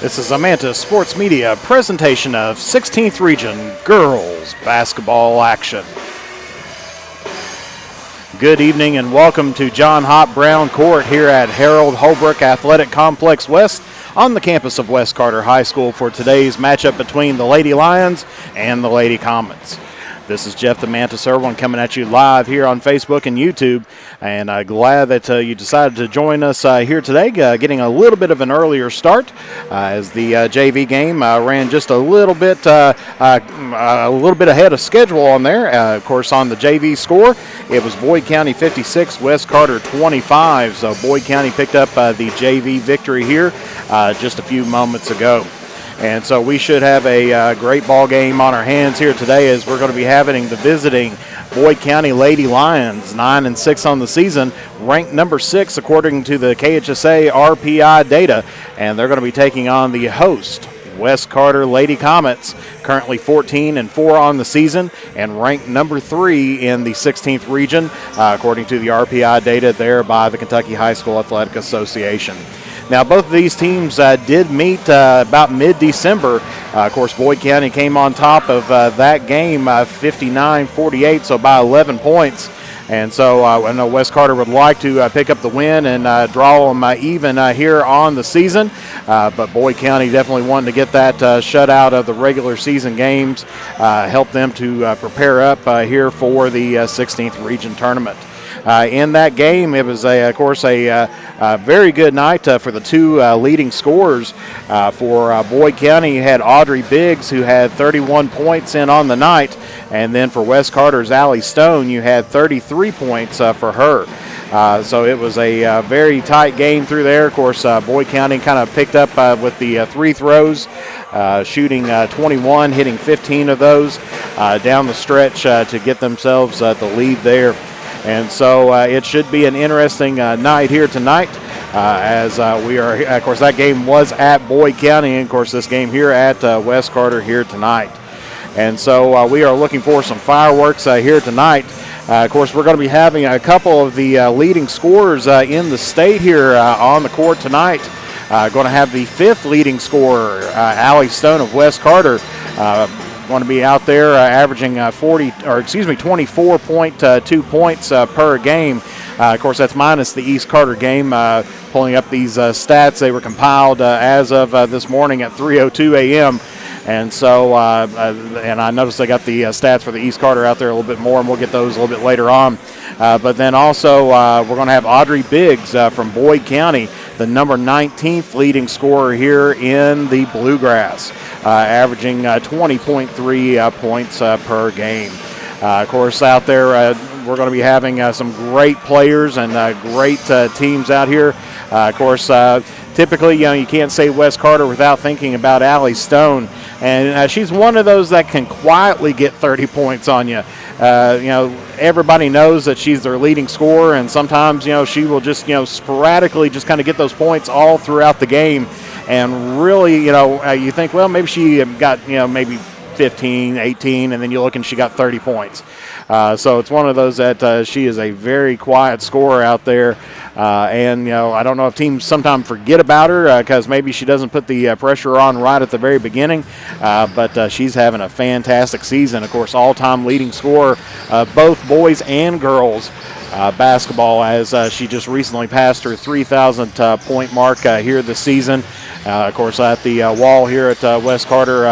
This is a Manta Sports Media presentation of 16th Region Girls Basketball Action. Good evening and welcome to John Hop Brown Court here at Harold Holbrook Athletic Complex West on the campus of West Carter High School for today's matchup between the Lady Lions and the Lady Comets. This is Jeff the Mantis Irwin coming at you live here on Facebook and YouTube, and glad that you decided to join us here today, getting a little bit of an earlier start as the JV game ran just a little bit ahead of schedule on there. Of course, on the JV score, it was Boyd County 56, West Carter 25. So Boyd County picked up the JV victory here just a few moments ago. And so we should have a great ball game on our hands here today as we're going to be having the visiting Boyd County Lady Lions, 9-6 on the season, ranked number 6 according to the KHSAA RPI data. And they're going to be taking on the host, West Carter Lady Comets, currently 14-4 on the season and ranked number 3 in the 16th region, according to the RPI data there by the Kentucky High School Athletic Association. Now, both of these teams did meet about mid-December. Of course, Boyd County came on top of that game 59-48, so by 11 points. And so I know West Carter would like to pick up the win and draw them even here on the season. But Boyd County definitely wanted to get that shutout of the regular season games, help them to prepare up here for the 16th region tournament. In that game, it was, of course, a very good night for the two leading scorers. For Boyd County, you had Audrey Biggs, who had 31 points in on the night. And then for West Carter's Allie Stone, you had 33 points for her. So it was a very tight game through there. Of course, Boyd County kind of picked up with the free throws, shooting 21, hitting 15 of those down the stretch to get themselves the lead there. And so it should be an interesting night here tonight as we are, of course, that game was at Boyd County, and, of course, this game here at West Carter here tonight. And so we are looking for some fireworks here tonight. Of course, we're going to be having a couple of the leading scorers in the state here on the court tonight. Going to have the 5th leading scorer, Allie Stone of West Carter, going to be out there averaging 24.2 points per game. Of course, that's minus the East Carter game. Pulling up these stats, they were compiled as of this morning at 3:02 a.m. And so, and I noticed they got the stats for the East Carter out there a little bit more, and we'll get those a little bit later on. But then also, we're going to have Audrey Biggs from Boyd County, the number 19th leading scorer here in the Bluegrass, averaging 20.3 points per game. Of course, out there, we're going to be having some great players and great teams out here. Of course, typically, you can't say West Carter without thinking about Allie Stone. And she's one of those that can quietly get 30 points on you. Everybody knows that she's their leading scorer, and sometimes, she will just, sporadically just kind of get those points all throughout the game. And really, you think, well, maybe she got, maybe 15, 18, and then you look and she got 30 points. So it's one of those that she is a very quiet scorer out there. And, I don't know if teams sometimes forget about her because maybe she doesn't put the pressure on right at the very beginning. But she's having a fantastic season. Of course, all-time leading scorer, both boys and girls basketball, as she just recently passed her 3,000 point mark here this season. Of course, at the wall here at West Carter,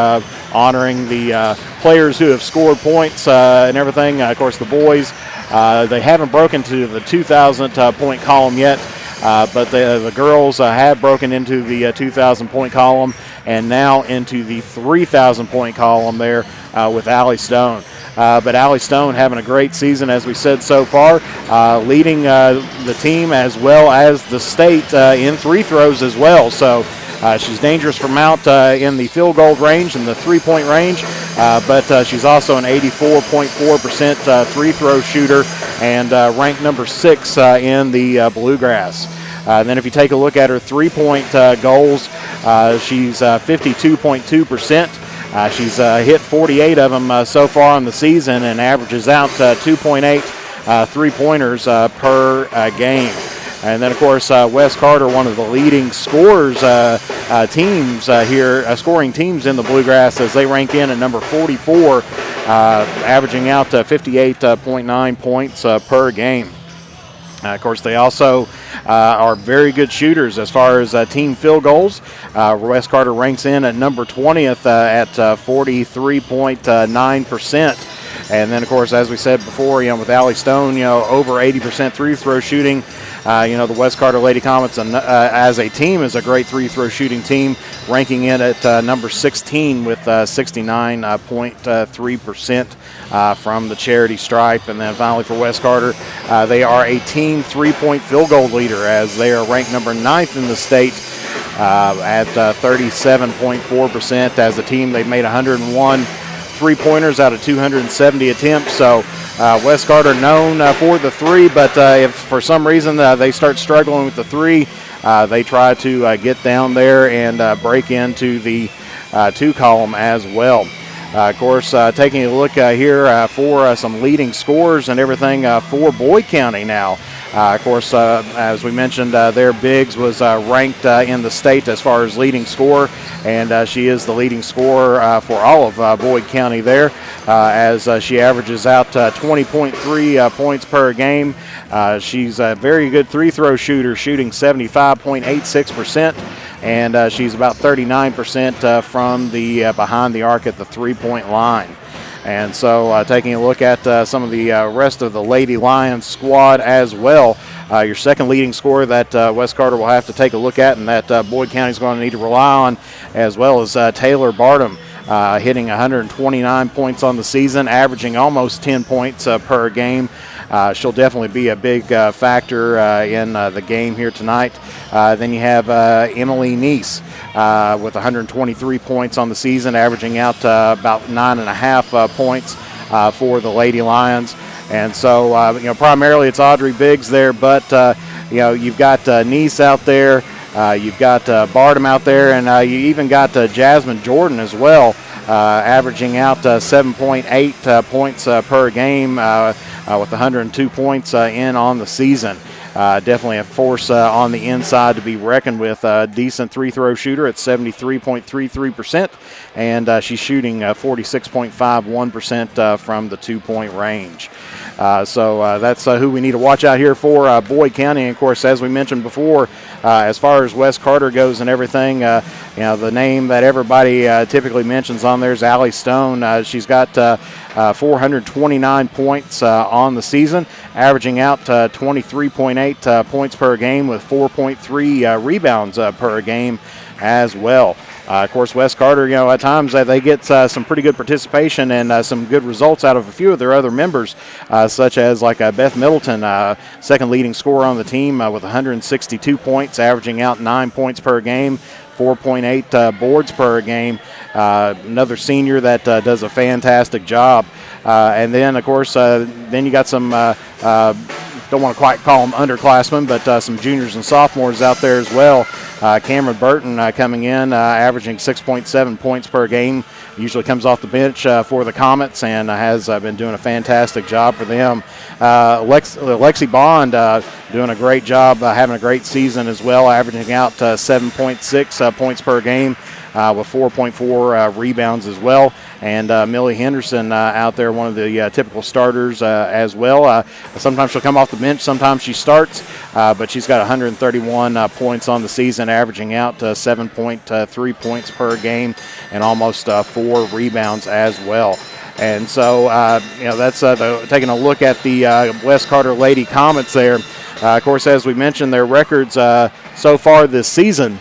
honoring the players who have scored points and everything. Of course, the boys, they haven't broken to the 2,000 point column yet, but the girls have broken into the 2,000 point column and now into the 3,000 point column there with Allie Stone. But Allie Stone having a great season, as we said so far, leading the team as well as the state in free throws as well. So she's dangerous from out in the field goal range and the three-point range, but she's also an 84.4% free throw shooter and ranked number 6 in the Bluegrass. Then if you take a look at her three-point goals, she's 52.2%. She's hit 48 of them so far in the season and averages out 2.8 three-pointers per game. And then, of course, West Carter, one of the leading scorers teams here, scoring teams in the Bluegrass, as they rank in at number 44, averaging out 58.9 points per game. Of course, they also are very good shooters as far as team field goals. West Carter ranks in at number 20th at 43.9%. And then, of course, as we said before, with Allie Stone, over 80% free-throw shooting. The West Carter Lady Comets as a team is a great free-throw shooting team, ranking in at number 16 with 69.3% from the charity stripe. And then finally for West Carter, they are a team three-point field goal leader, as they are ranked number 9th in the state at 37.4%. As a team, they've made 101 three-pointers out of 270 attempts. So West Carter known for the three, but if for some reason they start struggling with the three, they try to get down there and break into the two column as well. Of course, taking a look here for some leading scores and everything for Boyd County now. Of course, as we mentioned, their Biggs was ranked in the state as far as leading scorer, and she is the leading scorer for all of Boyd County there, as she averages out 20.3 points per game. She's a very good three-throw shooter, shooting 75.86%. And she's about 39% from the behind the arc at the three-point line. And so taking a look at some of the rest of the Lady Lions squad as well, your second leading scorer that West Carter will have to take a look at, and that Boyd County is going to need to rely on, as well as Taylor Bartum, hitting 129 points on the season, averaging almost 10 points per game. She'll definitely be a big factor in the game here tonight. Then you have Emily Neese with 123 points on the season, averaging out about 9.5 points for the Lady Lions. And so, primarily it's Audrey Biggs there, but, you've got Neese out there, you've got Bartum out there, and you even got Jasmine Jordan as well, averaging out 7.8 points per game with 102 points in on the season. Definitely a force on the inside to be reckoned with. A decent three-throw shooter at 73.33%, and she's shooting 46.51% from the two-point range. So that's who we need to watch out here for Boyd County. And, of course, as we mentioned before, as far as West Carter goes and everything, the name that everybody typically mentions on there is Allie Stone. She's got 429 points on the season, averaging out 23.8 points per game with 4.3 rebounds per game as well. Of course, West Carter, at times they get some pretty good participation and some good results out of a few of their other members, such as like Beth Middleton, second leading scorer on the team with 162 points, averaging out 9 points per game, 4.8 boards per game. Another senior that does a fantastic job. And then, of course, then you got some don't want to quite call them underclassmen, but some juniors and sophomores out there as well. Cameron Burton coming in, averaging 6.7 points per game. Usually comes off the bench for the Comets and has been doing a fantastic job for them. Lexi Bond doing a great job, having a great season as well, averaging out 7.6 points per game with 4.4 rebounds as well. And Millie Henderson out there, one of the typical starters as well. Sometimes she'll come off the bench, sometimes she starts, but she's got 131 points on the season, averaging out 7.3 points per game and almost 4 rebounds as well. And so, that's taking a look at the West Carter Lady Comets there. Of course, as we mentioned, their records so far this season.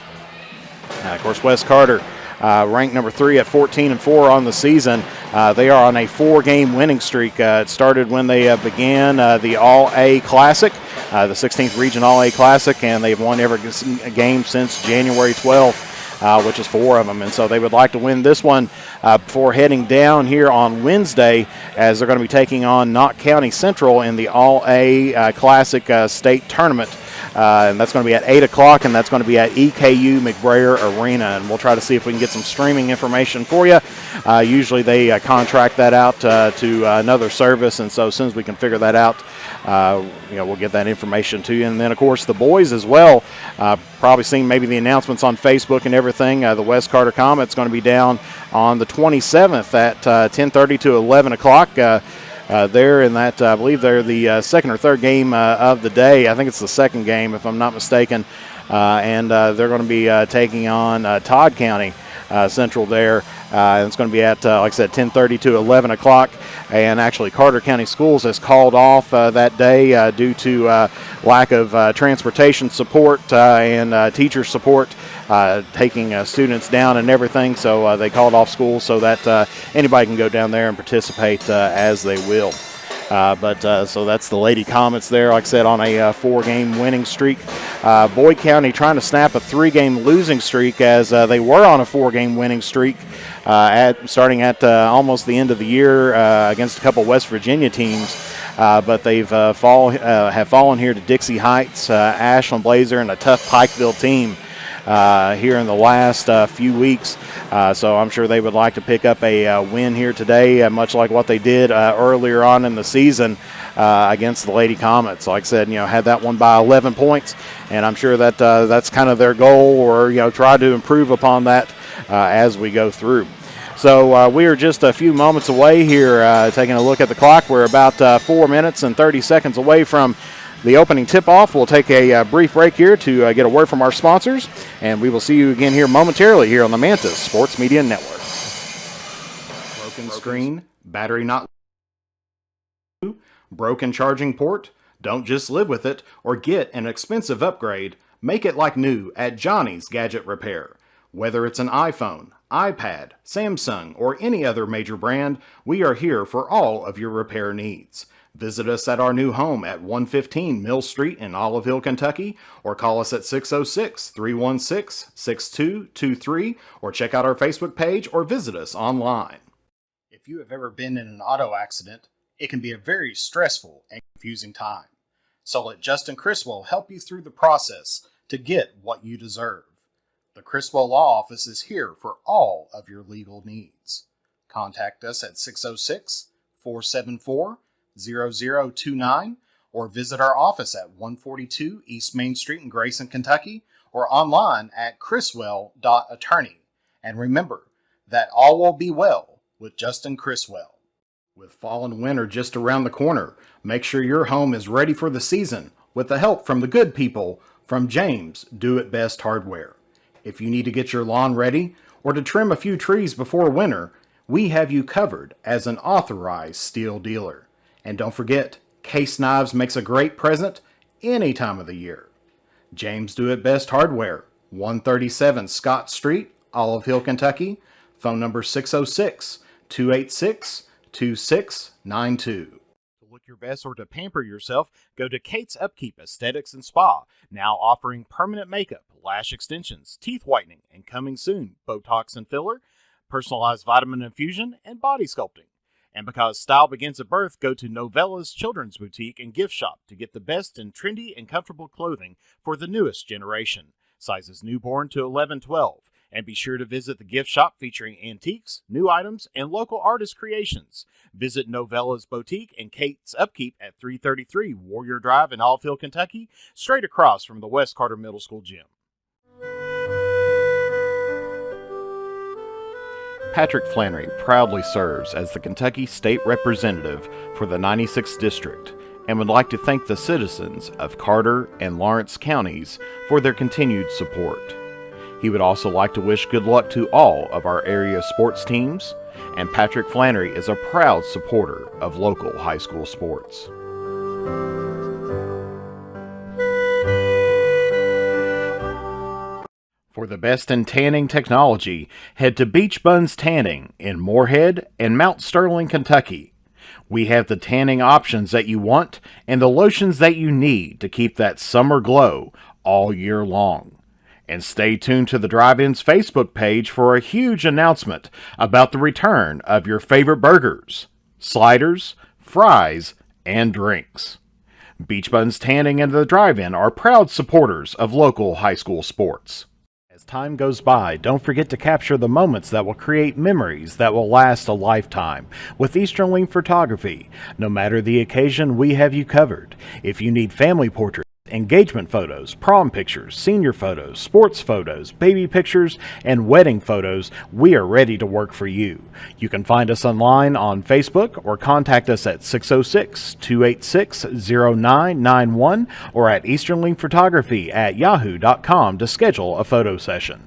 Of course, West Carter ranked number 3 at 14-4 on the season. They are on a 4-game winning streak. It started when they began the All-A Classic, the 16th Region All-A Classic, and they've won every game since January 12th, which is 4 of them. And so they would like to win this one before heading down here on Wednesday, as they're going to be taking on Knott County Central in the All-A Classic State Tournament. and that's going to be at 8 o'clock, and that's going to be at EKU McBrayer Arena. And we'll try to see if we can get some streaming information for you. Usually they contract that out to another service, and so as soon as we can figure that out, we'll get that information to you. And then, of course, the boys as well. Probably seen maybe the announcements on Facebook and everything. The West Carter Comet's going to be down on the 27th at 10:30 to 11 o'clock. There in that, I believe they're the second or third game of the day. I think it's the second game, if I'm not mistaken. And they're going to be taking on Todd County Central there. And it's going to be at, like I said, 10:30 to 11 o'clock. And actually, Carter County Schools has called off that day due to lack of transportation support and teacher support, taking students down and everything. So they called off school so that anybody can go down there and participate as they will. So that's the Lady Comets there, like I said, on a 4-game winning streak. Boyd County trying to snap a 3-game losing streak as they were on a 4-game winning streak starting at almost the end of the year against a couple West Virginia teams. But they've have fallen here to Dixie Heights, Ashland Blazer, and a tough Pikeville team here in the last few weeks. So I'm sure they would like to pick up a win here today, much like what they did earlier on in the season against the Lady Comets. Like I said, had that one by 11 points, and I'm sure that that's kind of their goal, or try to improve upon that as we go through. So we are just a few moments away here, taking a look at the clock. We're about 4 minutes and 30 seconds away from the opening tip-off. We'll take a brief break here to get a word from our sponsors, and we will see you again here momentarily here on the Mantis Sports Media Network. Broken screen, battery not broken charging port? Don't just live with it or get an expensive upgrade. Make it like new at Johnny's Gadget Repair. Whether it's an iPhone, iPad, Samsung, or any other major brand, we are here for all of your repair needs. Visit us at our new home at 115 Mill Street in Olive Hill, Kentucky, or call us at 606-316-6223, or check out our Facebook page or visit us online. If you have ever been in an auto accident, it can be a very stressful and confusing time. So let Justin Criswell help you through the process to get what you deserve. The Criswell Law Office is here for all of your legal needs. Contact us at 606-474-0029 or visit our office at 142 East Main Street in Grayson, Kentucky, or online at criswell.attorney. And remember that all will be well with Justin Criswell. With fall and winter just around the corner, make sure your home is ready for the season with the help from the good people from James Do It Best Hardware. If you need to get your lawn ready or to trim a few trees before winter, we have you covered as an authorized steel dealer. And don't forget, Case Knives makes a great present any time of the year. James Do It Best Hardware, 137 Scott Street, Olive Hill, Kentucky. Phone number 606-286-2692. To look your best or to pamper yourself, go to Kate's Upkeep Aesthetics and Spa, now offering permanent makeup, lash extensions, teeth whitening, and coming soon, Botox and filler, personalized vitamin infusion, and body sculpting. And because style begins at birth, go to Novella's Children's Boutique and Gift Shop to get the best in trendy and comfortable clothing for the newest generation. Sizes newborn to 11-12. And be sure to visit the gift shop featuring antiques, new items, and local artist creations. Visit Novella's Boutique and Kate's Upkeep at 333 Warrior Drive in Olive Hill, Kentucky, straight across from the West Carter Middle School gym. Patrick Flannery proudly serves as the Kentucky State Representative for the 96th District and would like to thank the citizens of Carter and Lawrence counties for their continued support. He would also like to wish good luck to all of our area sports teams, and Patrick Flannery is a proud supporter of local high school sports. For the best in tanning technology, head to Beach Buns Tanning in Moorhead and Mount Sterling, Kentucky. We have the tanning options that you want and the lotions that you need to keep that summer glow all year long. And stay tuned to the Drive-In's Facebook page for a huge announcement about the return of your favorite burgers, sliders, fries, and drinks. Beach Buns Tanning and the Drive-In are proud supporters of local high school sports. As time goes by, don't forget to capture the moments that will create memories that will last a lifetime with Eastern Wing Photography. No matter the occasion, we have you covered. If you need family portraits, engagement photos, prom pictures, senior photos, sports photos, baby pictures, and wedding photos, we are ready to work for you. You can find us online on Facebook or contact us at 606-286-0991 or at easternwingphotography@yahoo.com to schedule a photo session.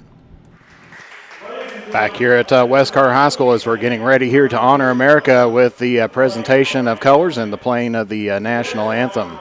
Back here at West Carter High School as we're getting ready here to honor America with the presentation of colors and the playing of the national anthem.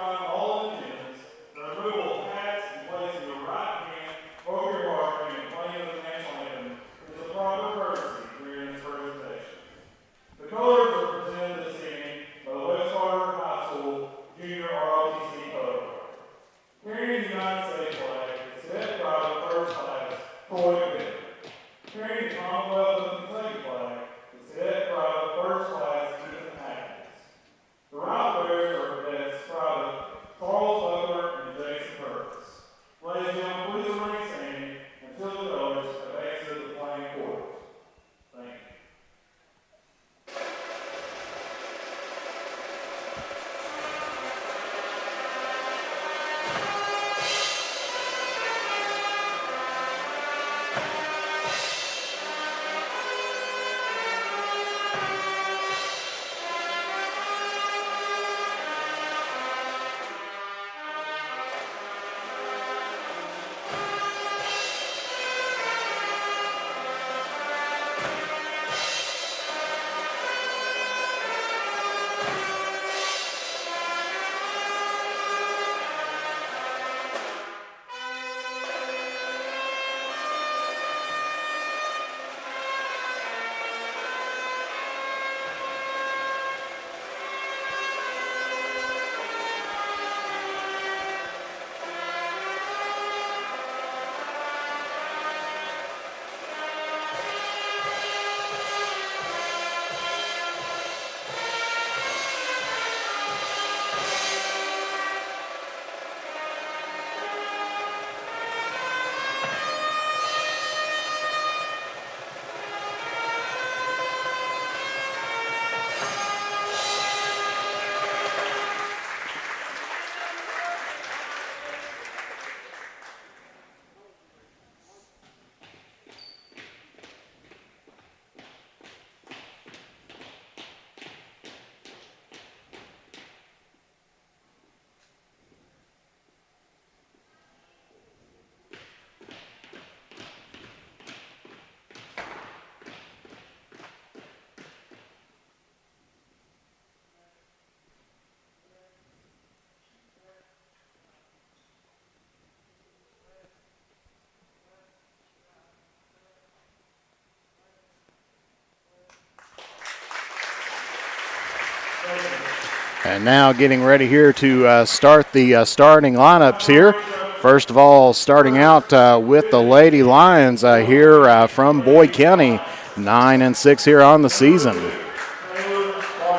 And now getting ready here to start the starting lineups here. First of all, starting out with the Lady Lions here from Boyd County, 9-6 here on the season.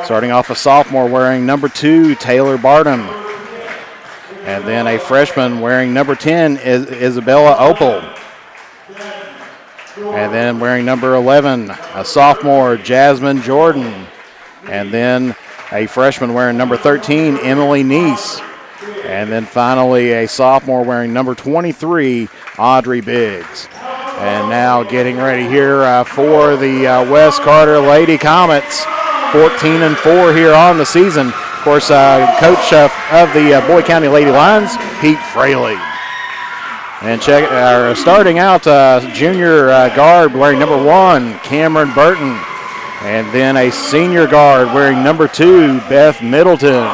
Starting off a sophomore wearing number 2, Taylor Bartum. And then a freshman wearing number 10, Isabella Opal. And then wearing number 11, a sophomore, Jasmine Jordan. And then a freshman wearing number 13, Emily Neese. And then finally a sophomore wearing number 23, Audrey Biggs. And now getting ready here for the West Carter Lady Comets, 14-4 here on the season. Of course, coach of the Boyd County Lady Lions, Pete Fraley. And starting out, junior guard wearing number 1, Cameron Burton. And then a senior guard wearing number 2, Beth Middleton.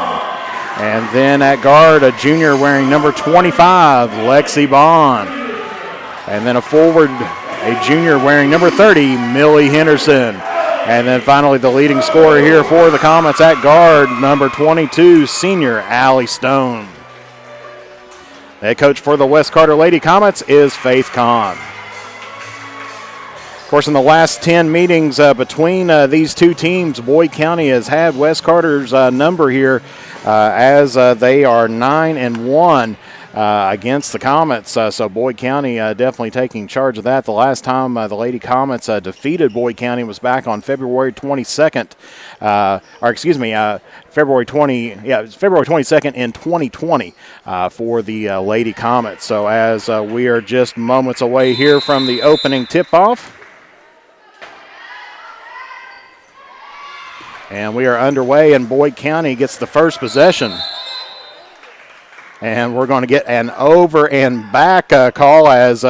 And then at guard, a junior wearing number 25, Lexi Bond. And then a forward, a junior wearing number 30, Millie Henderson. And then finally the leading scorer here for the Comets at guard, number 22, senior Allie Stone. The head coach for the West Carter Lady Comets is Faith Kahn. Of course, in the last 10 meetings between these two teams, Boyd County has had West Carter's number here as they are 9-1 against the Comets. So Boyd County definitely taking charge of that. The last time the Lady Comets defeated Boyd County was back on February 22nd. February 22nd in 2020 for the Lady Comets. So as we are just moments away here from the opening tip-off. And we are underway, and Boyd County gets the first possession. And we're going to get an over and back call as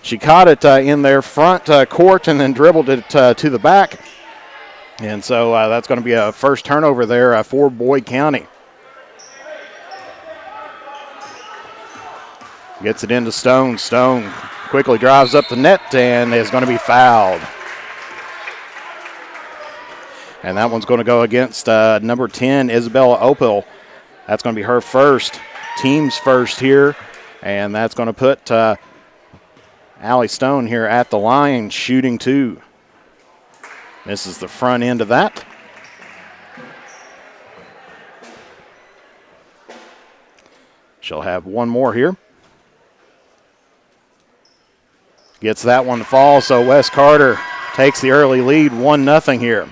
she caught it in their front court and then dribbled it to the back. And so that's going to be a first turnover there for Boyd County. Gets it into Stone. Stone quickly drives up the net and is going to be fouled. And that one's going to go against number 10, Isabella Opel. That's going to be her first, team's first here. And that's going to put Allie Stone here at the line, shooting 2. Misses the front end of that. She'll have one more here. Gets that one to fall, so West Carter takes the early lead, 1-0 here.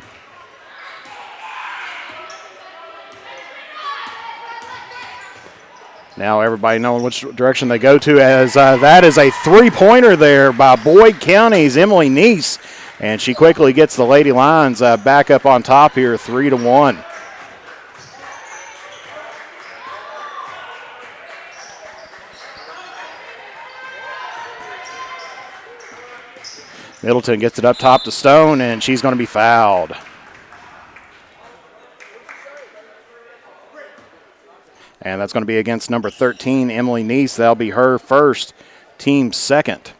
Now everybody knowing which direction they go to, as that is a three-pointer there by Boyd County's Emily Neese. And she quickly gets the Lady Lions back up on top here, 3-1. Middleton gets it up top to Stone, and she's going to be fouled. And that's going to be against number 13, Emily Neese. That'll be her first, team second.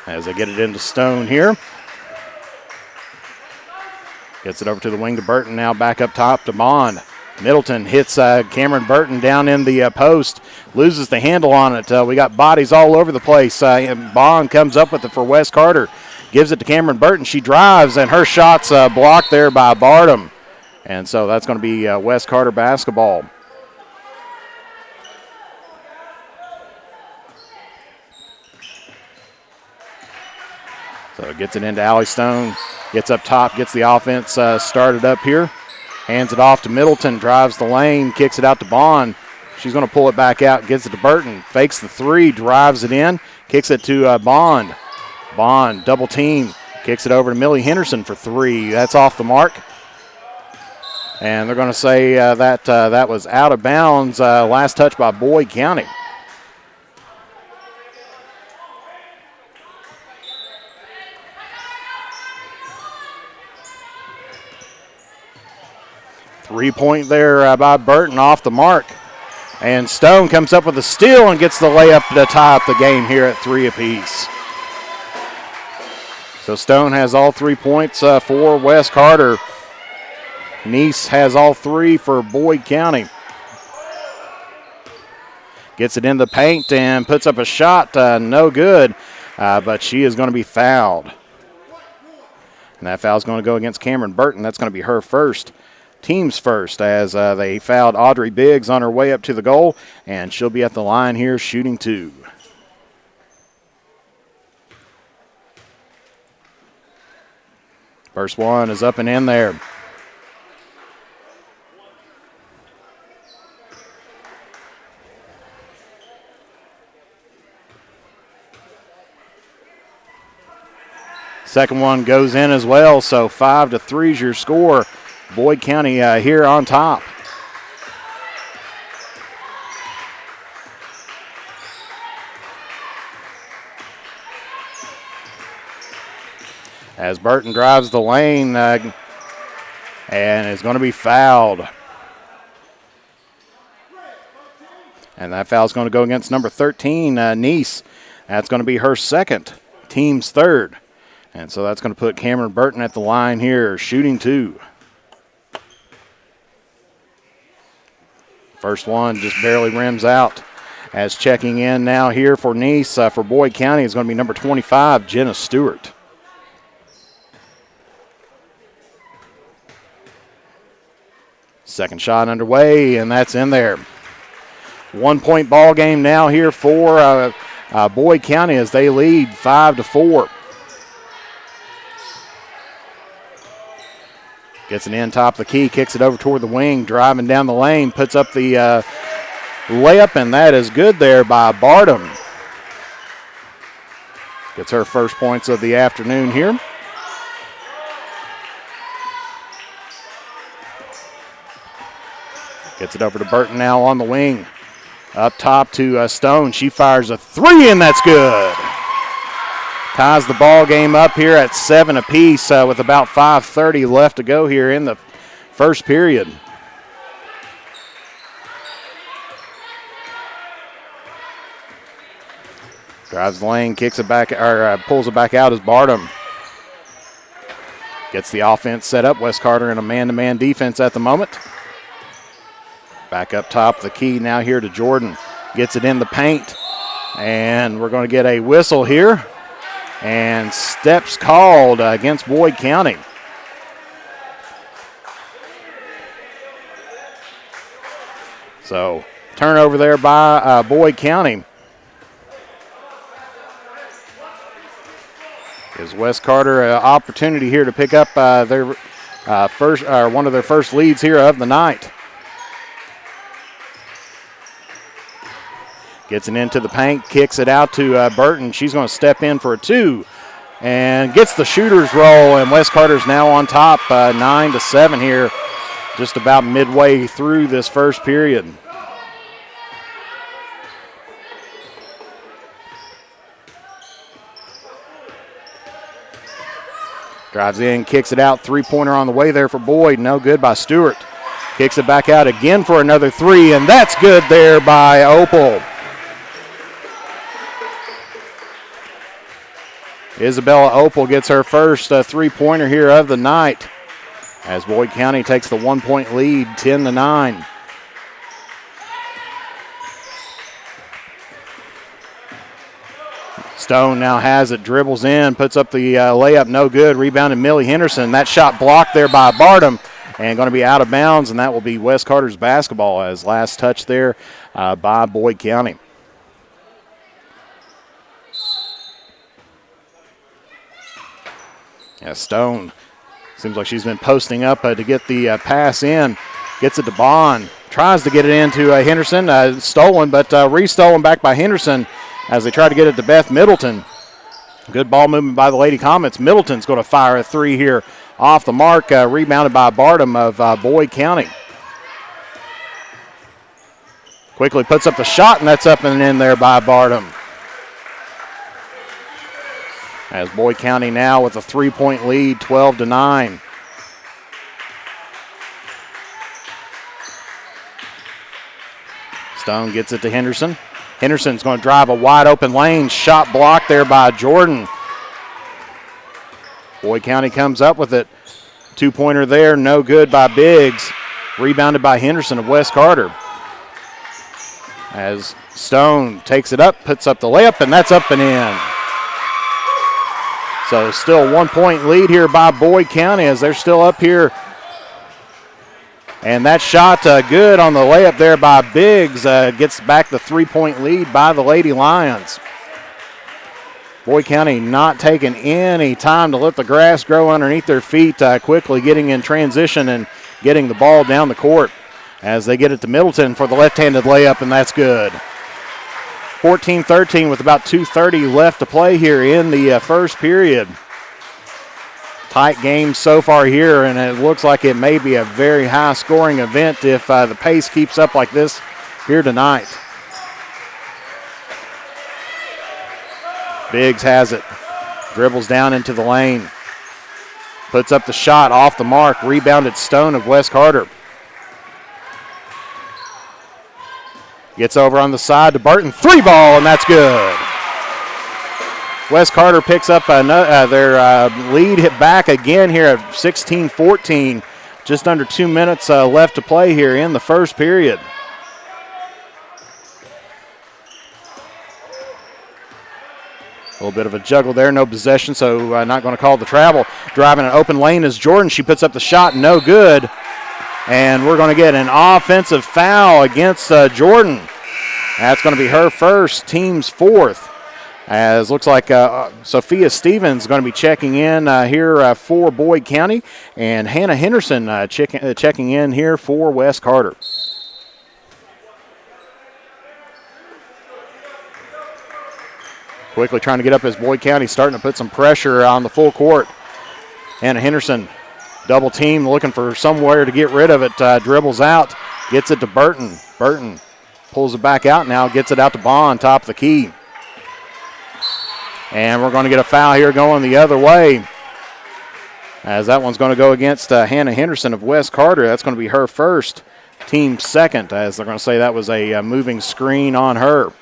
As they get it into Stone here. Gets it over to the wing to Burton, now back up top to Bond. Middleton hits Cameron Burton down in the post, loses the handle on it. We got bodies all over the place. And Bond comes up with it for West Carter. Gives it to Cameron Burton. She drives, and her shot's blocked there by Bardham. And so that's going to be West Carter basketball. So it gets it into Allie Stone. Gets up top, gets the offense started up here. Hands it off to Middleton, drives the lane, kicks it out to Bond. She's going to pull it back out, gets it to Burton. Fakes the three, drives it in, kicks it to Bond. Bond, double team, kicks it over to Millie Henderson for 3. That's off the mark. And they're going to say that was out of bounds. Last touch by Boyd County. Three-point there by Burton off the mark. And Stone comes up with a steal and gets the layup to tie up the game here at 3 apiece. So Stone has all 3 points for West Carter. Neese has all 3 for Boyd County. Gets it in the paint and puts up a shot, no good, but she is going to be fouled. And that foul is going to go against Cameron Burton. That's going to be her first, team's first, as they fouled Audrey Biggs on her way up to the goal, and she'll be at the line here shooting 2. First one is up and in there. Second one goes in as well, so 5-3 is your score. Boyd County here on top. As Burton drives the lane and is going to be fouled. And that foul is going to go against number 13, Neese. That's going to be her second, team's third. And so that's going to put Cameron Burton at the line here, shooting 2. First one just barely rims out. As checking in now here for Neese for Boyd County is going to be number 25, Jenna Stewart. Second shot underway, and that's in there. 1 point ball game now here for Boyd County as they lead 5-4. Gets it in top of the key, kicks it over toward the wing, driving down the lane, puts up the layup, and that is good there by Bartum. Gets her first points of the afternoon here. Gets it over to Burton now on the wing. Up top to Stone. She fires a three, and that's good. Ties the ball game up here at 7 apiece with about 5:30 left to go here in the first period. Drives the lane, kicks it back, or pulls it back out as Bartum gets the offense set up. Wes Carter in a man-to-man defense at the moment. Back up top the key now here to Jordan. Gets it in the paint. And we're going to get a whistle here. And steps called against Boyd County. So turnover there by Boyd County. Gives Wes Carter an opportunity here to pick up their one of their first leads here of the night. Gets it into the paint, kicks it out to Burton. She's going to step in for a two and gets the shooter's roll, and Wes Carter's now on top 9-7 here, just about midway through this first period. Drives in, kicks it out, three-pointer on the way there for Boyd. No good by Stewart. Kicks it back out again for another three, and that's good there by Opal. Isabella Opal gets her first three-pointer here of the night as Boyd County takes the 1 point lead, 10-9. Stone now has it, dribbles in, puts up the layup, no good. Rebounded Millie Henderson. That shot blocked there by Bartum and going to be out of bounds, and that will be Wes Carter's basketball as last touch there by Boyd County. Yeah, Stone seems like she's been posting up to get the pass in. Gets it to Bond. Tries to get it into Henderson. Stolen, but re-stolen back by Henderson as they try to get it to Beth Middleton. Good ball movement by the Lady Comets. Middleton's going to fire a three here off the mark. Rebounded by Bartum of Boyd County. Quickly puts up the shot, and that's up and in there by Bartum. As Boyd County now with a 3 point lead, 12-9. Stone gets it to Henderson. Henderson's going to drive a wide open lane. Shot blocked there by Jordan. Boyd County comes up with it. 2-pointer there, no good by Biggs. Rebounded by Henderson of Wes Carter. As Stone takes it up, puts up the layup, and that's up and in. So still 1 point lead here by Boyd County as they're still up here. And that shot good on the layup there by Biggs. Gets back the 3 point lead by the Lady Lions. Boyd County not taking any time to let the grass grow underneath their feet. Quickly getting in transition and getting the ball down the court as they get it to Middleton for the left-handed layup, and that's good. 14-13 with about 2:30 left to play here in the first period. Tight game so far here, and it looks like it may be a very high-scoring event if the pace keeps up like this here tonight. Biggs has it. Dribbles down into the lane. Puts up the shot off the mark. Rebounded Stone of Wes Carter. Gets over on the side to Burton. Three ball, and that's good. Wes Carter picks up their lead, hit back again here at 16-14. Just under 2 minutes left to play here in the first period. A little bit of a juggle there, no possession, so not going to call the travel. Driving an open lane is Jordan. She puts up the shot, no good. And we're going to get an offensive foul against Jordan. That's going to be her first, team's fourth. As looks like Sophia Stevens is going to be checking in here for Boyd County. And Hannah Henderson checking in here for West Carter. Quickly trying to get up as Boyd County starting to put some pressure on the full court. Hannah Henderson, double team, looking for somewhere to get rid of it. Dribbles out, gets it to Burton. Burton pulls it back out now, gets it out to Bond, top of the key. And we're going to get a foul here going the other way. As that one's going to go against Hannah Henderson of West Carter. That's going to be her first, team second, as they're going to say that was a moving screen on her.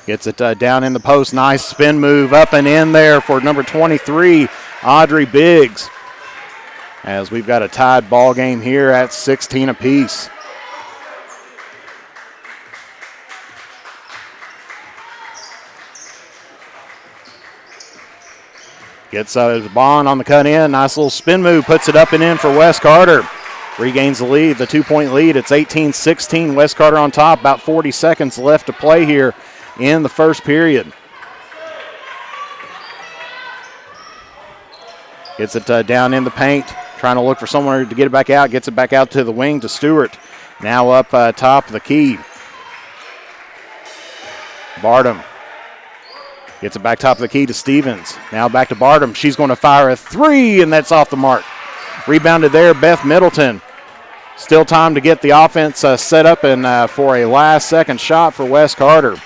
Gets it down in the post. Nice spin move up and in there for number 23, Audrey Biggs. As we've got a tied ball game here at 16 apiece. Gets Bond on the cut in. Nice little spin move. Puts it up and in for West Carter. Regains the lead, the 2-point lead. It's 18-16. West Carter on top. About 40 seconds left to play here in the first period. Gets it down in the paint, trying to look for somewhere to get it back out. Gets it back out to the wing to Stewart. Now up top of the key. Bardem gets it back top of the key to Stevens. Now back to Bardem. She's going to fire a three, and that's off the mark. Rebounded there, Beth Middleton. Still time to get the offense set up and for a last second shot for West Carter.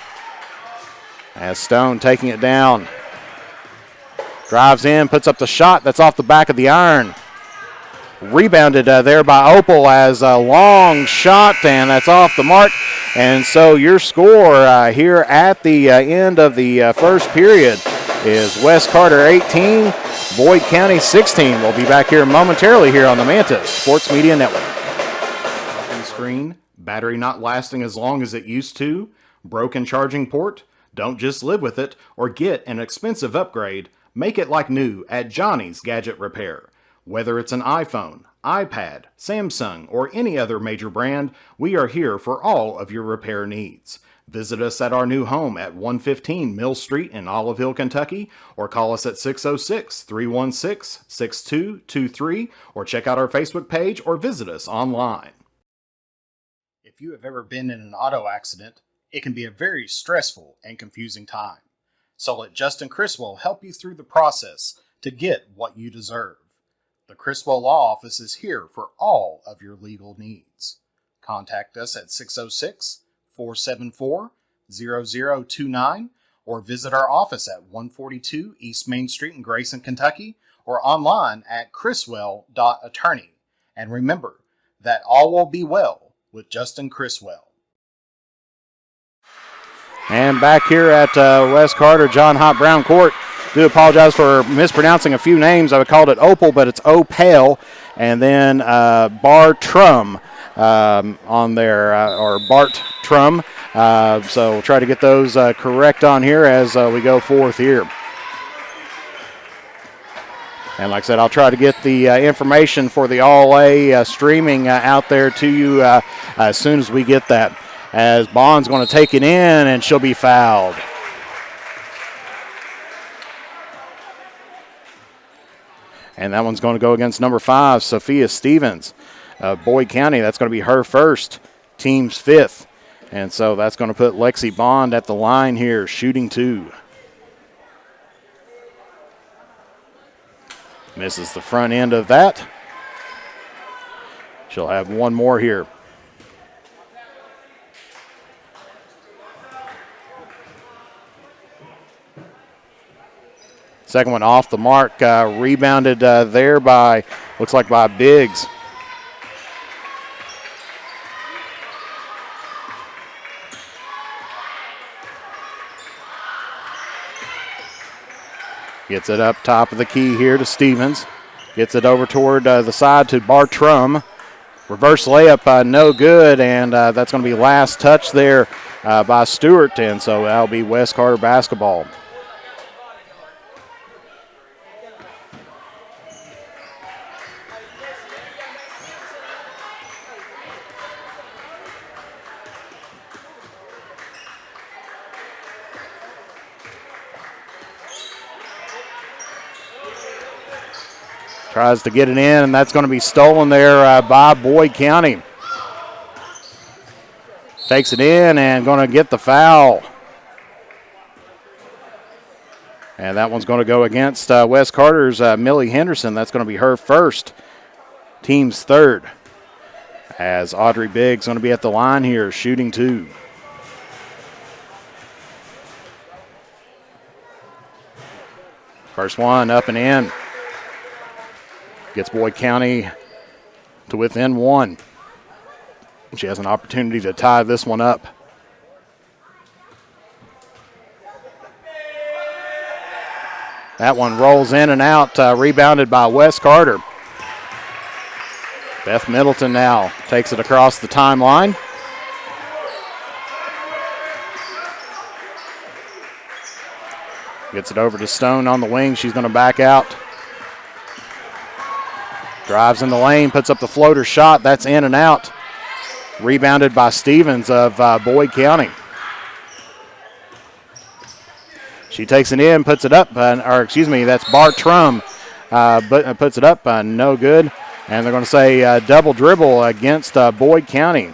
As Stone taking it down. Drives in, puts up the shot. That's off the back of the iron. Rebounded there by Opal as a long shot, and that's off the mark. And so your score here at the end of the first period is West Carter 18, Boyd County 16. We'll be back here momentarily here on the Mantis Sports Media Network. Screen, battery not lasting as long as it used to, broken charging port. Don't just live with it or get an expensive upgrade. Make it like new at Johnny's Gadget Repair. Whether it's an iPhone, iPad, Samsung, or any other major brand, we are here for all of your repair needs. Visit us at our new home at 115 Mill Street in Olive Hill, Kentucky, or call us at 606-316-6223, or check out our Facebook page or visit us online. If you have ever been in an auto accident, it can be a very stressful and confusing time. So let Justin Criswell help you through the process to get what you deserve. The Criswell Law Office is here for all of your legal needs. Contact us at 606-474-0029 or visit our office at 142 East Main Street in Grayson, Kentucky, or online at criswell.attorney. And remember that all will be well with Justin Criswell. And back here at West Carter, John Hott Brown Court. Do apologize for mispronouncing a few names. I would call it Opal, but it's Opal. And then Bartrum on there, or Bart Trum. So we'll try to get those correct on here as we go forth here. And like I said, I'll try to get the information for the All-A streaming out there to you as soon as we get that. As Bond's going to take it in, and she'll be fouled. And that one's going to go against number 5, Sophia Stevens. Boyd County, that's going to be her first, team's 5th. And so that's going to put Lexi Bond at the line here, shooting 2. Misses the front end of that. She'll have one more here. Second one off the mark, rebounded there by, looks like by Biggs. Gets it up top of the key here to Stevens. Gets it over toward the side to Bartrum. Reverse layup, no good, and that's going to be last touch there by Stewart, and so that'll be West Carter basketball. Tries to get it in, and that's going to be stolen there by Boyd County. Takes it in and going to get the foul. And that one's going to go against West Carter's Millie Henderson. That's going to be her first, team's third. As Audrey Biggs going to be at the line here, shooting 2. First one up and in. Gets Boyd County to within 1. She has an opportunity to tie this one up. That one rolls in and out, rebounded by West Carter. Beth Middleton now takes it across the timeline. Gets it over to Stone on the wing. She's going to back out. Drives in the lane, puts up the floater shot. That's in and out. Rebounded by Stevens of Boyd County. She takes it in, puts it up, that's Bartrum, but puts it up, no good. And they're going to say double dribble against Boyd County.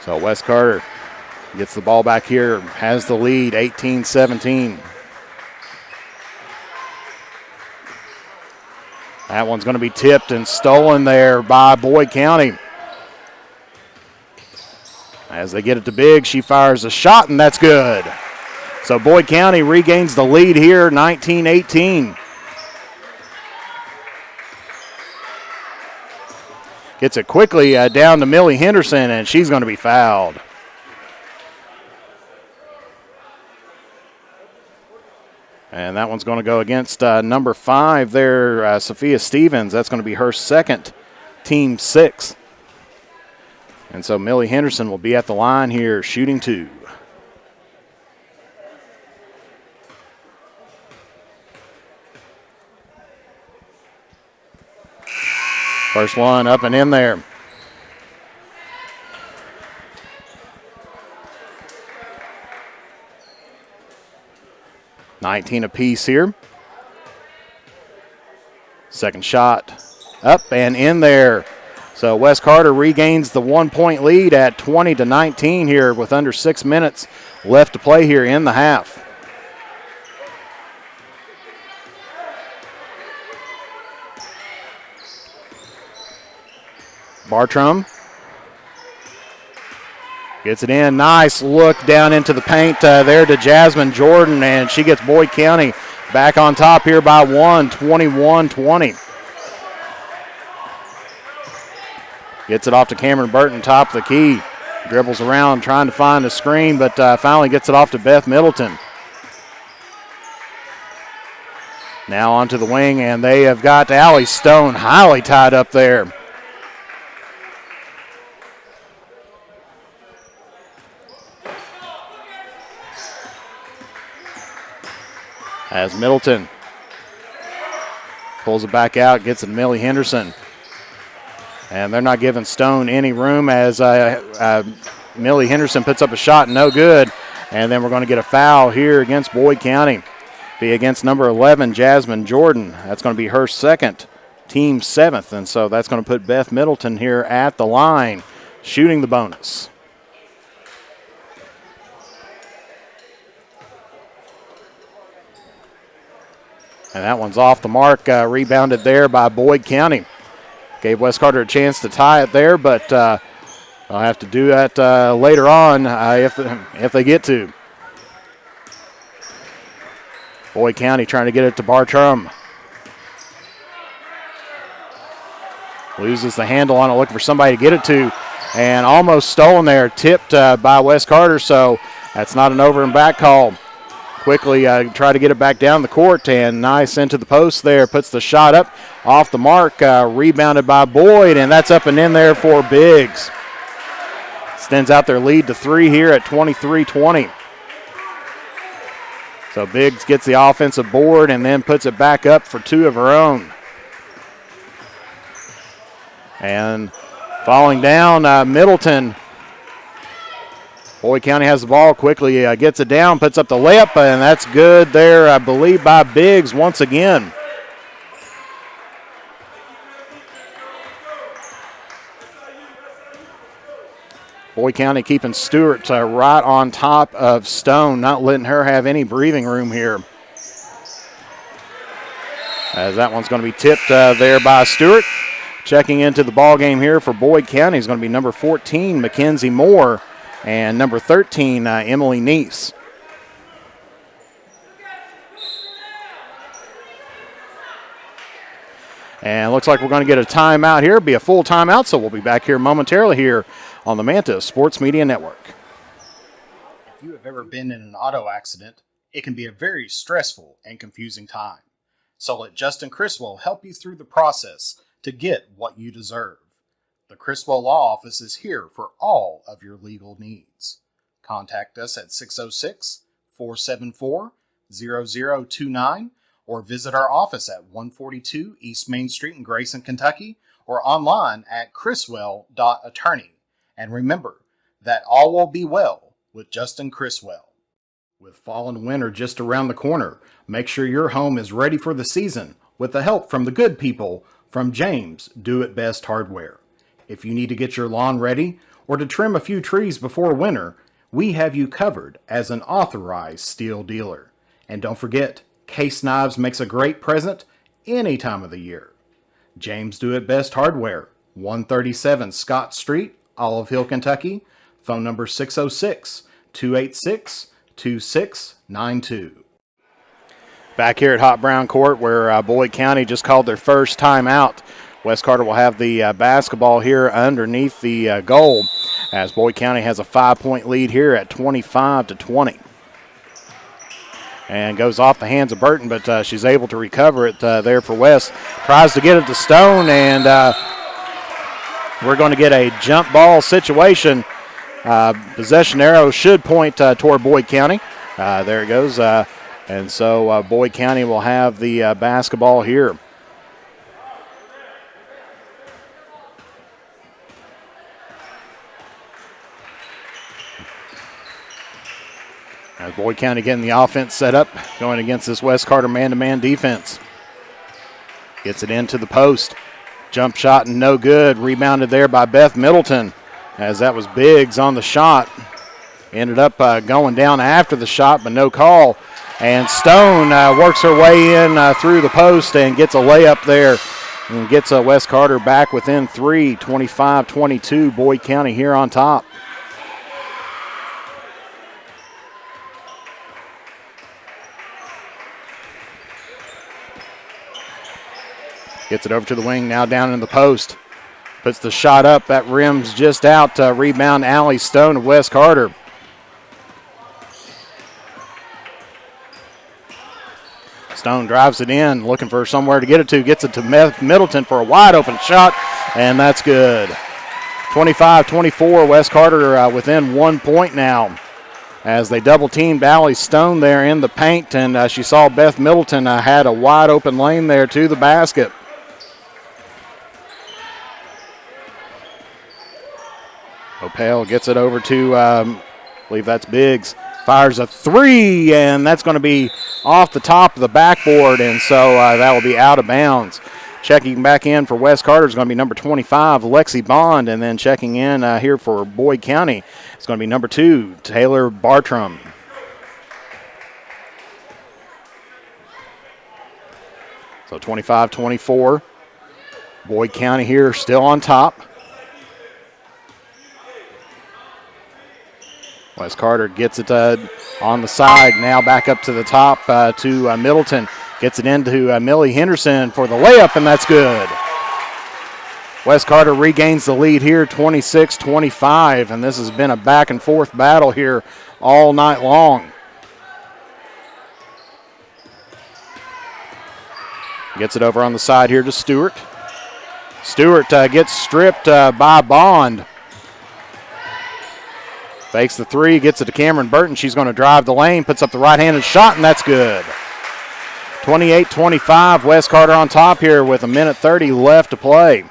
So West Carter gets the ball back here, has the lead, 18-17. That one's going to be tipped and stolen there by Boyd County. As they get it to Biggs, she fires a shot, and that's good. So Boyd County regains the lead here, 19-18. Gets it quickly down to Millie Henderson, and she's going to be fouled. And that one's going to go against number 5 there, Sophia Stevens. That's going to be her second, team 6. And so Millie Henderson will be at the line here, shooting 2. First one up and in there. $19 apiece here. Second shot up and in there. So West Carter regains the 1-point lead at 20-19 here with under 6 minutes left to play here in the half. Bartrum gets it in. Nice look down into the paint there to Jasmine Jordan, and she gets Boyd County back on top here by 1, 21-20. Gets it off to Cameron Burton, top of the key. Dribbles around trying to find a screen, but finally gets it off to Beth Middleton. Now onto the wing, and they have got Allie Stone highly tied up there. As Middleton pulls it back out, gets it to Millie Henderson. And they're not giving Stone any room as Millie Henderson puts up a shot, no good. And then we're going to get a foul here against Boyd County. Be against number 11, Jasmine Jordan. That's going to be her second, team 7th. And so that's going to put Beth Middleton here at the line, shooting the bonus. And that one's off the mark, rebounded there by Boyd County. Gave West Carter a chance to tie it there, but I'll have to do that later on if they get to. Boyd County trying to get it to Bartrum. Loses the handle on it, looking for somebody to get it to, and almost stolen there, tipped by West Carter. So That's not an over and back call. Quickly try to get it back down the court, and Neese into the post there. Puts the shot up off the mark. Rebounded by Boyd, and that's up and in there for Biggs. Extends out their lead to 3 here at 23-20. So Biggs gets the offensive board and then puts it back up for 2 of her own. And falling down, Middleton. Boyd County has the ball, quickly gets it down, puts up the layup, and that's good there, I believe, by Biggs once again. Boyd County keeping Stewart right on top of Stone, not letting her have any breathing room here. As that one's going to be tipped there by Stewart. Checking into the ball game here for Boyd County is going to be number 14, Mackenzie Moore, and number 13, Emily Neese. And looks like we're going to get a timeout here. It'll be a full timeout, so we'll be back here momentarily here on the Manta Sports Media Network. If you have ever been in an auto accident, it can be a very stressful and confusing time. So let Justin Criswell help you through the process to get what you deserve. The Criswell Law Office is here for all of your legal needs. Contact us at 606-474-0029 or visit our office at 142 East Main Street in Grayson, Kentucky, or online at criswell.attorney. And remember that all will be well with Justin Criswell. With fall and winter just around the corner, make sure your home is ready for the season with the help from the good people from James Do It Best Hardware. If you need to get your lawn ready or to trim a few trees before winter, we have you covered as an authorized steel dealer. And don't forget, Case Knives makes a great present any time of the year. James Do It Best Hardware, 137 Scott Street, Olive Hill, Kentucky. Phone number 606-286-2692. Back here at Hot Brown Court where Boyd County just called their first timeout. West Carter will have the basketball here underneath the goal as Boyd County has a 5-point lead here at 25-20. And goes off the hands of Burton, but she's able to recover it there for West. Tries to get it to Stone, and we're going to get a jump ball situation. Possession arrow should point toward Boyd County. There it goes. And so Boyd County will have the basketball here. As Boyd County getting the offense set up, going against this West Carter man-to-man defense. Gets it into the post. Jump shot and no good. Rebounded there by Beth Middleton as that was Biggs on the shot. Ended up going down after the shot, but no call. And Stone works her way in through the post and gets a layup there and gets West Carter back within 3, 25-22. Boyd County here on top. Gets it over to the wing, now down in the post. Puts the shot up, that rims just out. Rebound, Allie Stone of West Carter. Stone drives it in, looking for somewhere to get it to. Gets it to Middleton for a wide open shot, and that's good. 25-24, West Carter within 1 point now. As they double-teamed Allie Stone there in the paint, and she saw Beth Middleton had a wide open lane there to the basket. Opale gets it over to, I believe that's Biggs. Fires a three, and that's going to be off the top of the backboard, and so that will be out of bounds. Checking back in for West Carter is going to be number 25, Lexi Bond, and then checking in here for Boyd County is going to be number 2, Taylor Bartram. So 25-24. Boyd County here still on top. West Carter gets it on the side, now back up to the top to Middleton. Gets it into Millie Henderson for the layup, and that's good. West Carter regains the lead here, 26-25, and this has been a back and forth battle here all night long. Gets it over on the side here to Stewart. Stewart gets stripped by Bond. Fakes the three, gets it to Cameron Burton. She's going to drive the lane, puts up the right-handed shot, and that's good. 28-25, West Carter on top here with 1:30 left to play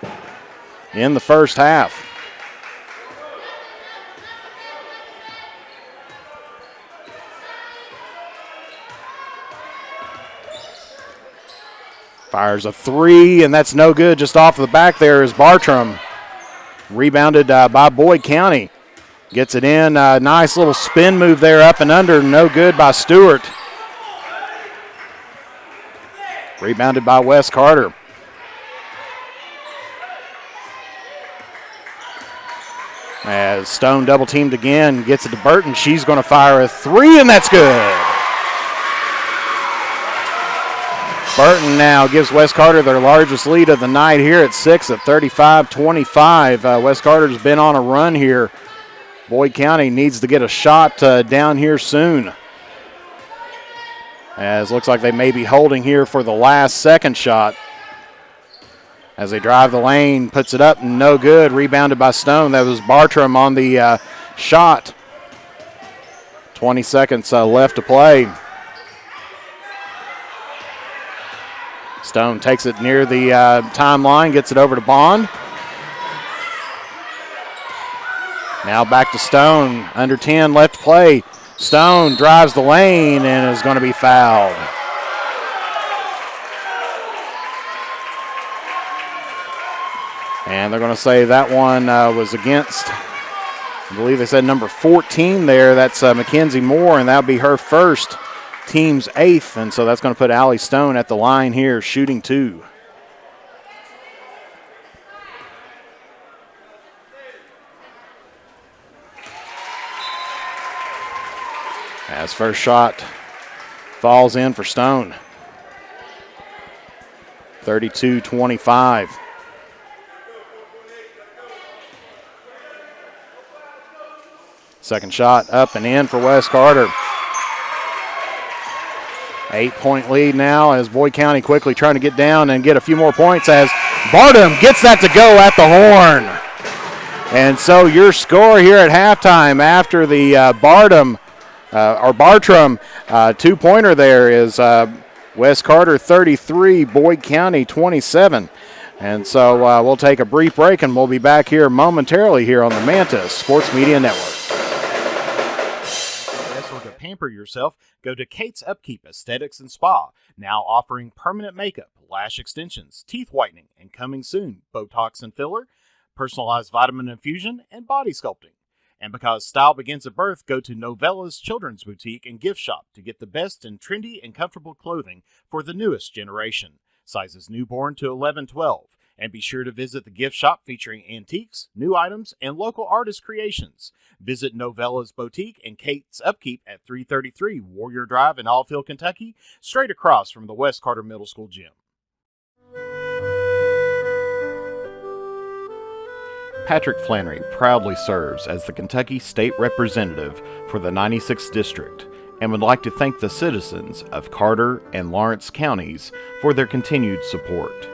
in the first half. Fires a three, and that's no good. Just off the back there is Bartram. Rebounded by Boyd County. Gets it in. Nice little spin move there up and under. No good by Stewart. Rebounded by West Carter. As Stone double teamed again, gets it to Burton. She's going to fire a three, and that's good. Burton now gives West Carter their largest lead of the night here at 6 at 35-25. West Carter's been on a run here. Boyd County needs to get a shot down here soon. As looks like they may be holding here for the last second shot. As they drive the lane, puts it up, no good. Rebounded by Stone. That was Bartram on the shot. 20 seconds left to play. Stone takes it near the timeline, gets it over to Bond. Now back to Stone. Under 10 left to play. Stone drives the lane and is going to be fouled. And they're going to say that one was against, I believe they said number 14 there. That's Mackenzie Moore, and that'll be her first, team's 8th. And so that's going to put Allie Stone at the line here, shooting 2. As first shot falls in for Stone. 32-25. Second shot up and in for West Carter. 8-point lead now as Boyd County quickly trying to get down and get a few more points as Bartram gets that to go at the horn. And so your score here at halftime after the Bartram 2-pointer there is West Carter 33, Boyd County 27. And so we'll take a brief break and we'll be back here momentarily here on the Mantis Sports Media Network. To pamper yourself, go to Kate's Upkeep Aesthetics and Spa, now offering permanent makeup, lash extensions, teeth whitening, and coming soon, Botox and filler, personalized vitamin infusion, and body sculpting. And because style begins at birth, go to Novella's Children's Boutique and Gift Shop to get the best in trendy and comfortable clothing for the newest generation. Sizes newborn to 11-12. And be sure to visit the gift shop featuring antiques, new items, and local artist creations. Visit Novella's Boutique and Kate's Upkeep at 333 Warrior Drive in Allfield, Kentucky, straight across from the West Carter Middle School gym. Patrick Flannery proudly serves as the Kentucky State Representative for the 96th District and would like to thank the citizens of Carter and Lawrence counties for their continued support.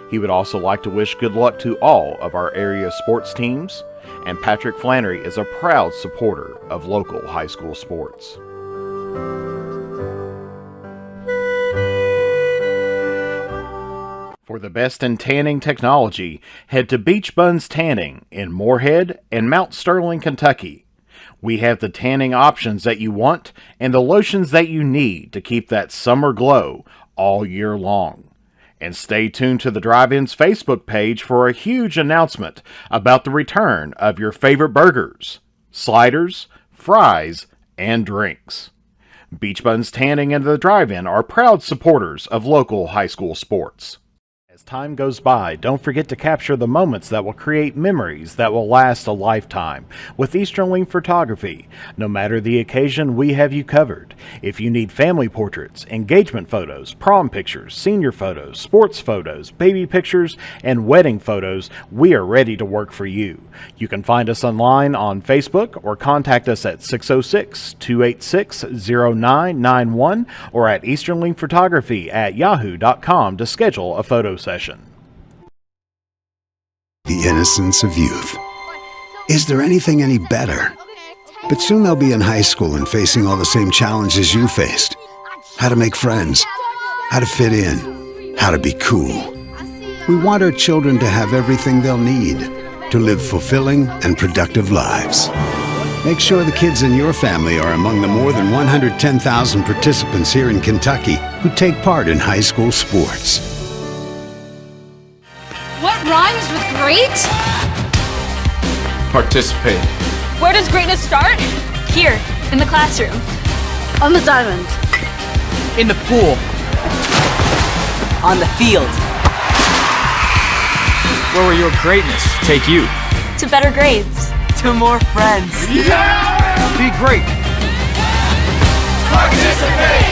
He would also like to wish good luck to all of our area sports teams, and Patrick Flannery is a proud supporter of local high school sports. For the best in tanning technology, head to Beach Buns Tanning in Moorhead and Mount Sterling, Kentucky. We have the tanning options that you want and the lotions that you need to keep that summer glow all year long. And stay tuned to the Drive-In's Facebook page for a huge announcement about the return of your favorite burgers, sliders, fries, and drinks. Beach Buns Tanning and the Drive-In are proud supporters of local high school sports. As time goes by, don't forget to capture the moments that will create memories that will last a lifetime with Easterling Photography. No matter the occasion, we have you covered. If you need family portraits, engagement photos, prom pictures, senior photos, sports photos, baby pictures, and wedding photos, we are ready to work for you. You can find us online on Facebook or contact us at 606-286-0991 or at easterlingphotography@yahoo.com to schedule a photo session. The innocence of youth. Is there anything any better? But soon they'll be in high school and facing all the same challenges you faced. How to make friends, how to fit in, how to be cool. We want our children to have everything they'll need to live fulfilling and productive lives. Make sure the kids in your family are among the more than 110,000 participants here in Kentucky who take part in high school sports. What rhymes with great? Participate. Where does greatness start? Here, in the classroom. On the diamond. In the pool. On the field. Where will your greatness take you? To better grades. To more friends. Yeah! Be great. Participate!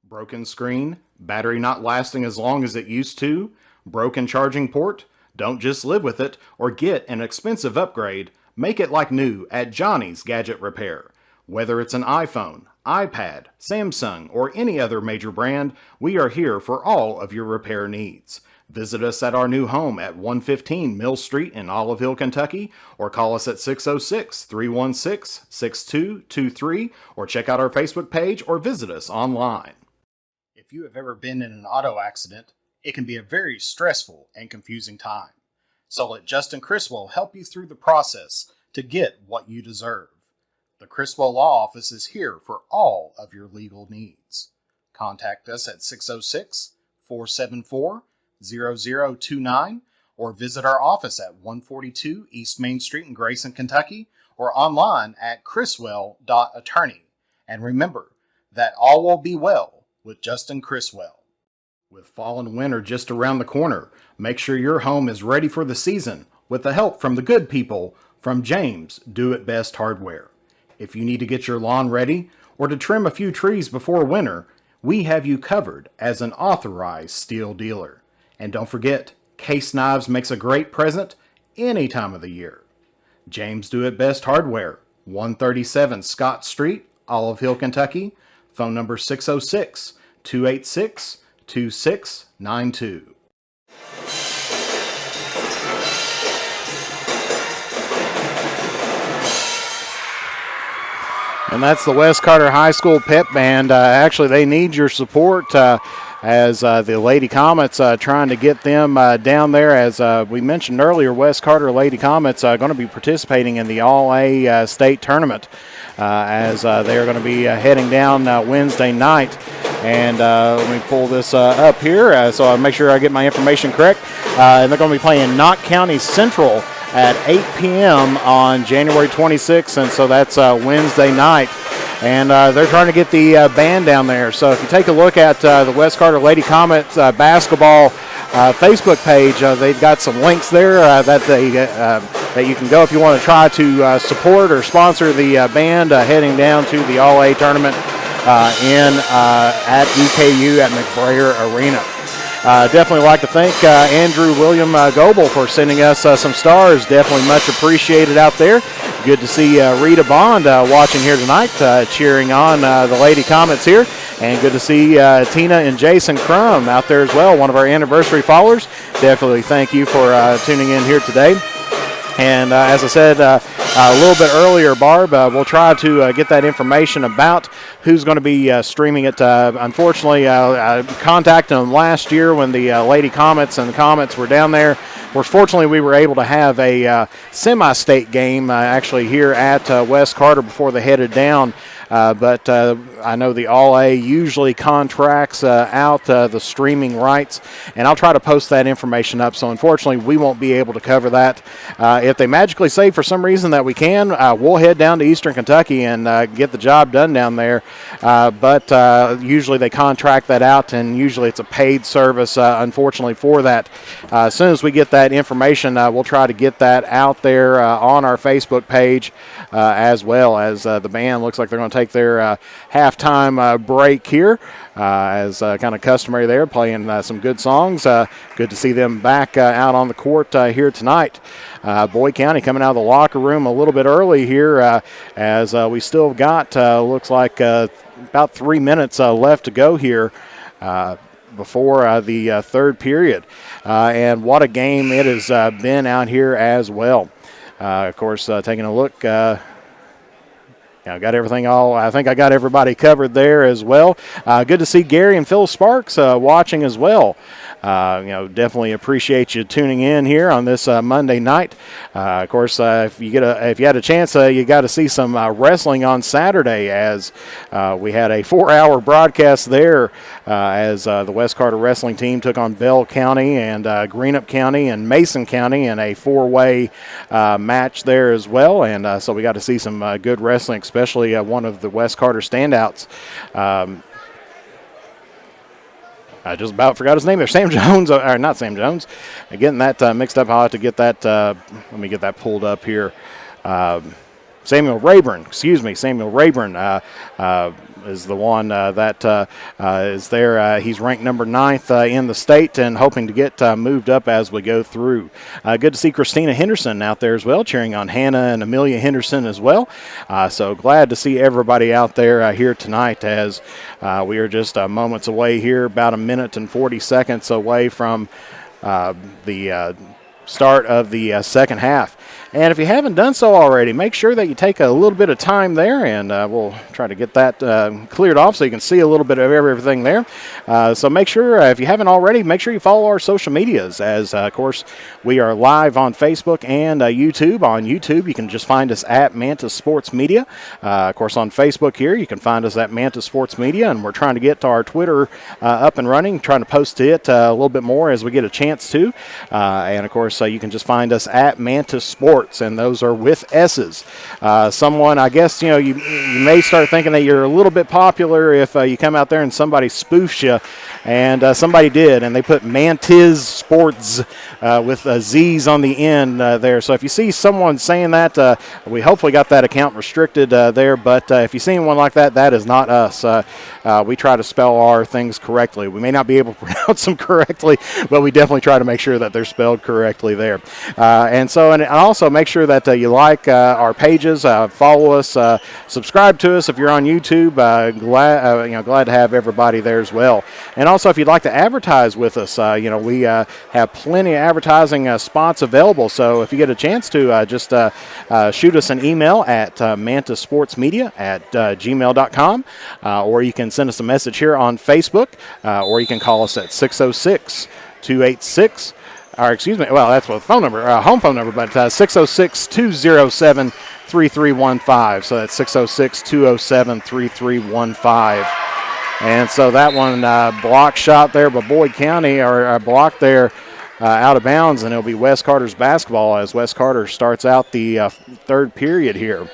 Broken screen, battery not lasting as long as it used to, broken charging port? Don't just live with it or get an expensive upgrade. Make it like new at Johnny's Gadget Repair. Whether it's an iPhone, iPad, Samsung, or any other major brand, we are here for all of your repair needs. Visit us at our new home at 115 Mill Street in Olive Hill, Kentucky, or call us at 606-316-6223, or check out our Facebook page or visit us online. If you have ever been in an auto accident, it can be a very stressful and confusing time. So let Justin Criswell help you through the process to get what you deserve. The Criswell Law Office is here for all of your legal needs. Contact us at 606-474-0029 or visit our office at 142 East Main Street in Grayson, Kentucky, or online at criswell.attorney. And remember that all will be well with Justin Criswell. With fall and winter just around the corner, make sure your home is ready for the season with the help from the good people from James Do It Best Hardware. If you need to get your lawn ready or to trim a few trees before winter, we have you covered as an authorized steel dealer. And don't forget, case knives makes a great present any time of the year. James Do It Best Hardware, 137 Scott Street, Olive Hill, Kentucky. Phone number 606-286-2692. And that's the West Carter High School Pep Band. Actually, they need your support as the Lady Comets trying to get them down there. As we mentioned earlier, West Carter Lady Comets are going to be participating in the All-A state tournament as they are going to be heading down Wednesday night. And let me pull this up here so I make sure I get my information correct. And they're going to be playing Knott County Central at 8 p.m. on January 26th, and so that's Wednesday night. And they're trying to get the band down there. So if you take a look at the West Carter Lady Comets basketball Facebook page, they've got some links there that you can go if you want to try to support or sponsor the band heading down to the All-A tournament at EKU at McBrayer Arena. Definitely like to thank Andrew William Goebel for sending us some stars. Definitely much appreciated out there. Good to see Rita Bond watching here tonight, cheering on the Lady Comets here. And good to see Tina and Jason Crum out there as well, one of our anniversary followers. Definitely thank you for tuning in here today. And as I said a little bit earlier, Barb, we'll try to get that information about who's going to be streaming it. Unfortunately, I contacted them last year when the Lady Comets and the Comets were down there. Fortunately, we were able to have a semi-state game actually here at West Carter before they headed down but I know the All-A usually contracts out the streaming rights, and I'll try to post that information up. So unfortunately, we won't be able to cover that. If they magically say for some reason that we can, we'll head down to Eastern Kentucky and get the job done down there. But usually they contract that out, and usually it's a paid service, unfortunately, for that. As soon as we get that information, we'll try to get that out there on our Facebook page, as well as the band looks like they're going to take their halftime break here, as kind of customary there, playing some good songs. Good to see them back out on the court here tonight. Boyd County coming out of the locker room a little bit early here, as we still got, looks like about 3 minutes left to go here before the third period. And what a game it has been out here as well. Of course, taking a look, got everything I think I got everybody covered there as well. Good to see Gary and Phil Sparks watching as well. Definitely appreciate you tuning in here on this Monday night. Of course, if you had a chance, you got to see some wrestling on Saturday, as we had a 4-hour broadcast there, as the West Carter wrestling team took on Bell County and Greenup County and Mason County in a 4-way match there as well. And so we got to see some good wrestling, especially one of the West Carter standouts. I just about forgot his name there. Sam Jones, or not Sam Jones. Getting that mixed up. I'll have to get that. Let me get that pulled up here. Samuel Rayburn, Samuel Rayburn is the one that is there. He's ranked number 9th in the state and hoping to get moved up as we go through. Good to see Christina Henderson out there as well, cheering on Hannah and Amelia Henderson as well. So glad to see everybody out there here tonight, as we are just moments away here, about a minute and 40 seconds away from the start of the second half. And if you haven't done so already, make sure that you take a little bit of time there, and we'll try to get that cleared off so you can see a little bit of everything there. So make sure, if you haven't already, make sure you follow our social medias, as, of course, we are live on Facebook and YouTube. On YouTube, you can just find us at Mantis Sports Media. Of course, on Facebook here, you can find us at Mantis Sports Media, and we're trying to get our Twitter up and running, trying to post it a little bit more as we get a chance to. And, of course, you can just find us at Mantis Sports, and those are with S's. Someone, I guess, you may start thinking that you're a little bit popular if you come out there and somebody spoofs you, and somebody did, and they put Mantis Sports with Z's on the end there. So if you see someone saying that, we hopefully got that account restricted there, but if you see one like that, that is not us. We try to spell our things correctly. We may not be able to pronounce them correctly, but we definitely try to make sure that they're spelled correctly there. And also make sure that you like our pages, follow us, subscribe to us if you're on YouTube. Glad to have everybody there as well. And also, if you'd like to advertise with us, we have plenty of advertising spots available. So if you get a chance to, just shoot us an email at mantisportsmedia@gmail.com, or you can send us a message here on Facebook, or you can call us at 606-286. Or excuse me, well, that's what phone number, home phone number, but 606-207-3315. So that's 606-207-3315. And so that one block shot there by Boyd County, or blocked there out of bounds, and it'll be West Carter's basketball as West Carter starts out the third period here.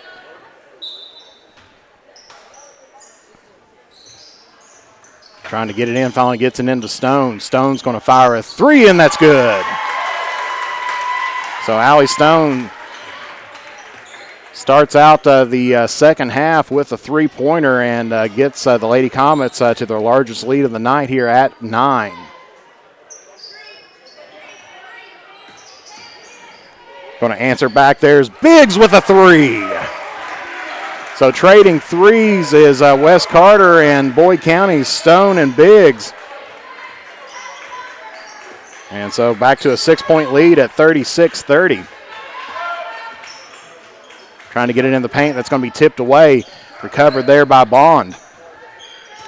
Trying to get it in, finally gets it into Stone. Stone's going to fire a three, and that's good. So Allie Stone starts out the second half with a three-pointer and gets the Lady Comets to their largest lead of the night here at 9. Going to answer back. There's Biggs with a three. So trading threes is West Carter and Boyd County, Stone and Biggs. And so back to a 6-point lead at 36-30. Trying to get it in the paint. That's going to be tipped away. Recovered there by Bond.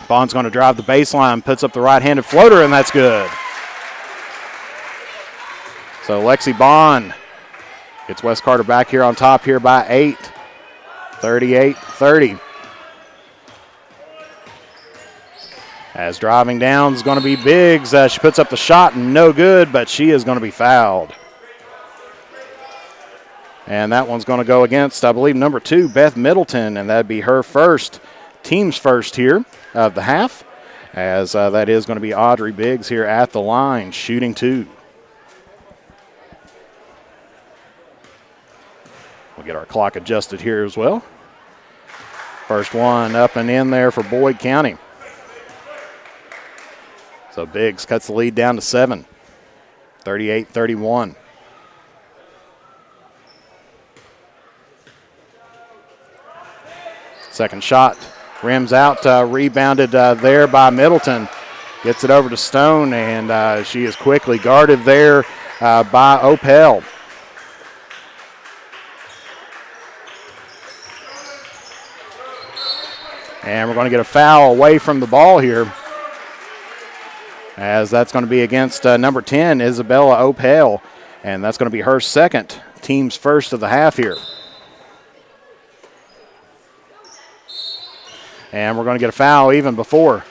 Bond's going to drive the baseline, puts up the right-handed floater, and that's good. So Lexi Bond gets West Carter back here on top here by 8. 38-30. As driving down is going to be Biggs. She puts up the shot, no good, but she is going to be fouled. And that one's going to go against, I believe, number 2, Beth Middleton, and that'd be her first, team's first here of the half, as that is going to be Audrey Biggs here at the line, shooting 2. We'll get our clock adjusted here as well. First one up and in there for Boyd County. So Biggs cuts the lead down to 7, 38-31. Second shot rims out, rebounded there by Middleton. Gets it over to Stone, and she is quickly guarded there by Opel. And we're going to get a foul away from the ball here, as that's going to be against number 10, Isabella Opel, and that's going to be her second, team's first of the half here. And we're going to get a foul even before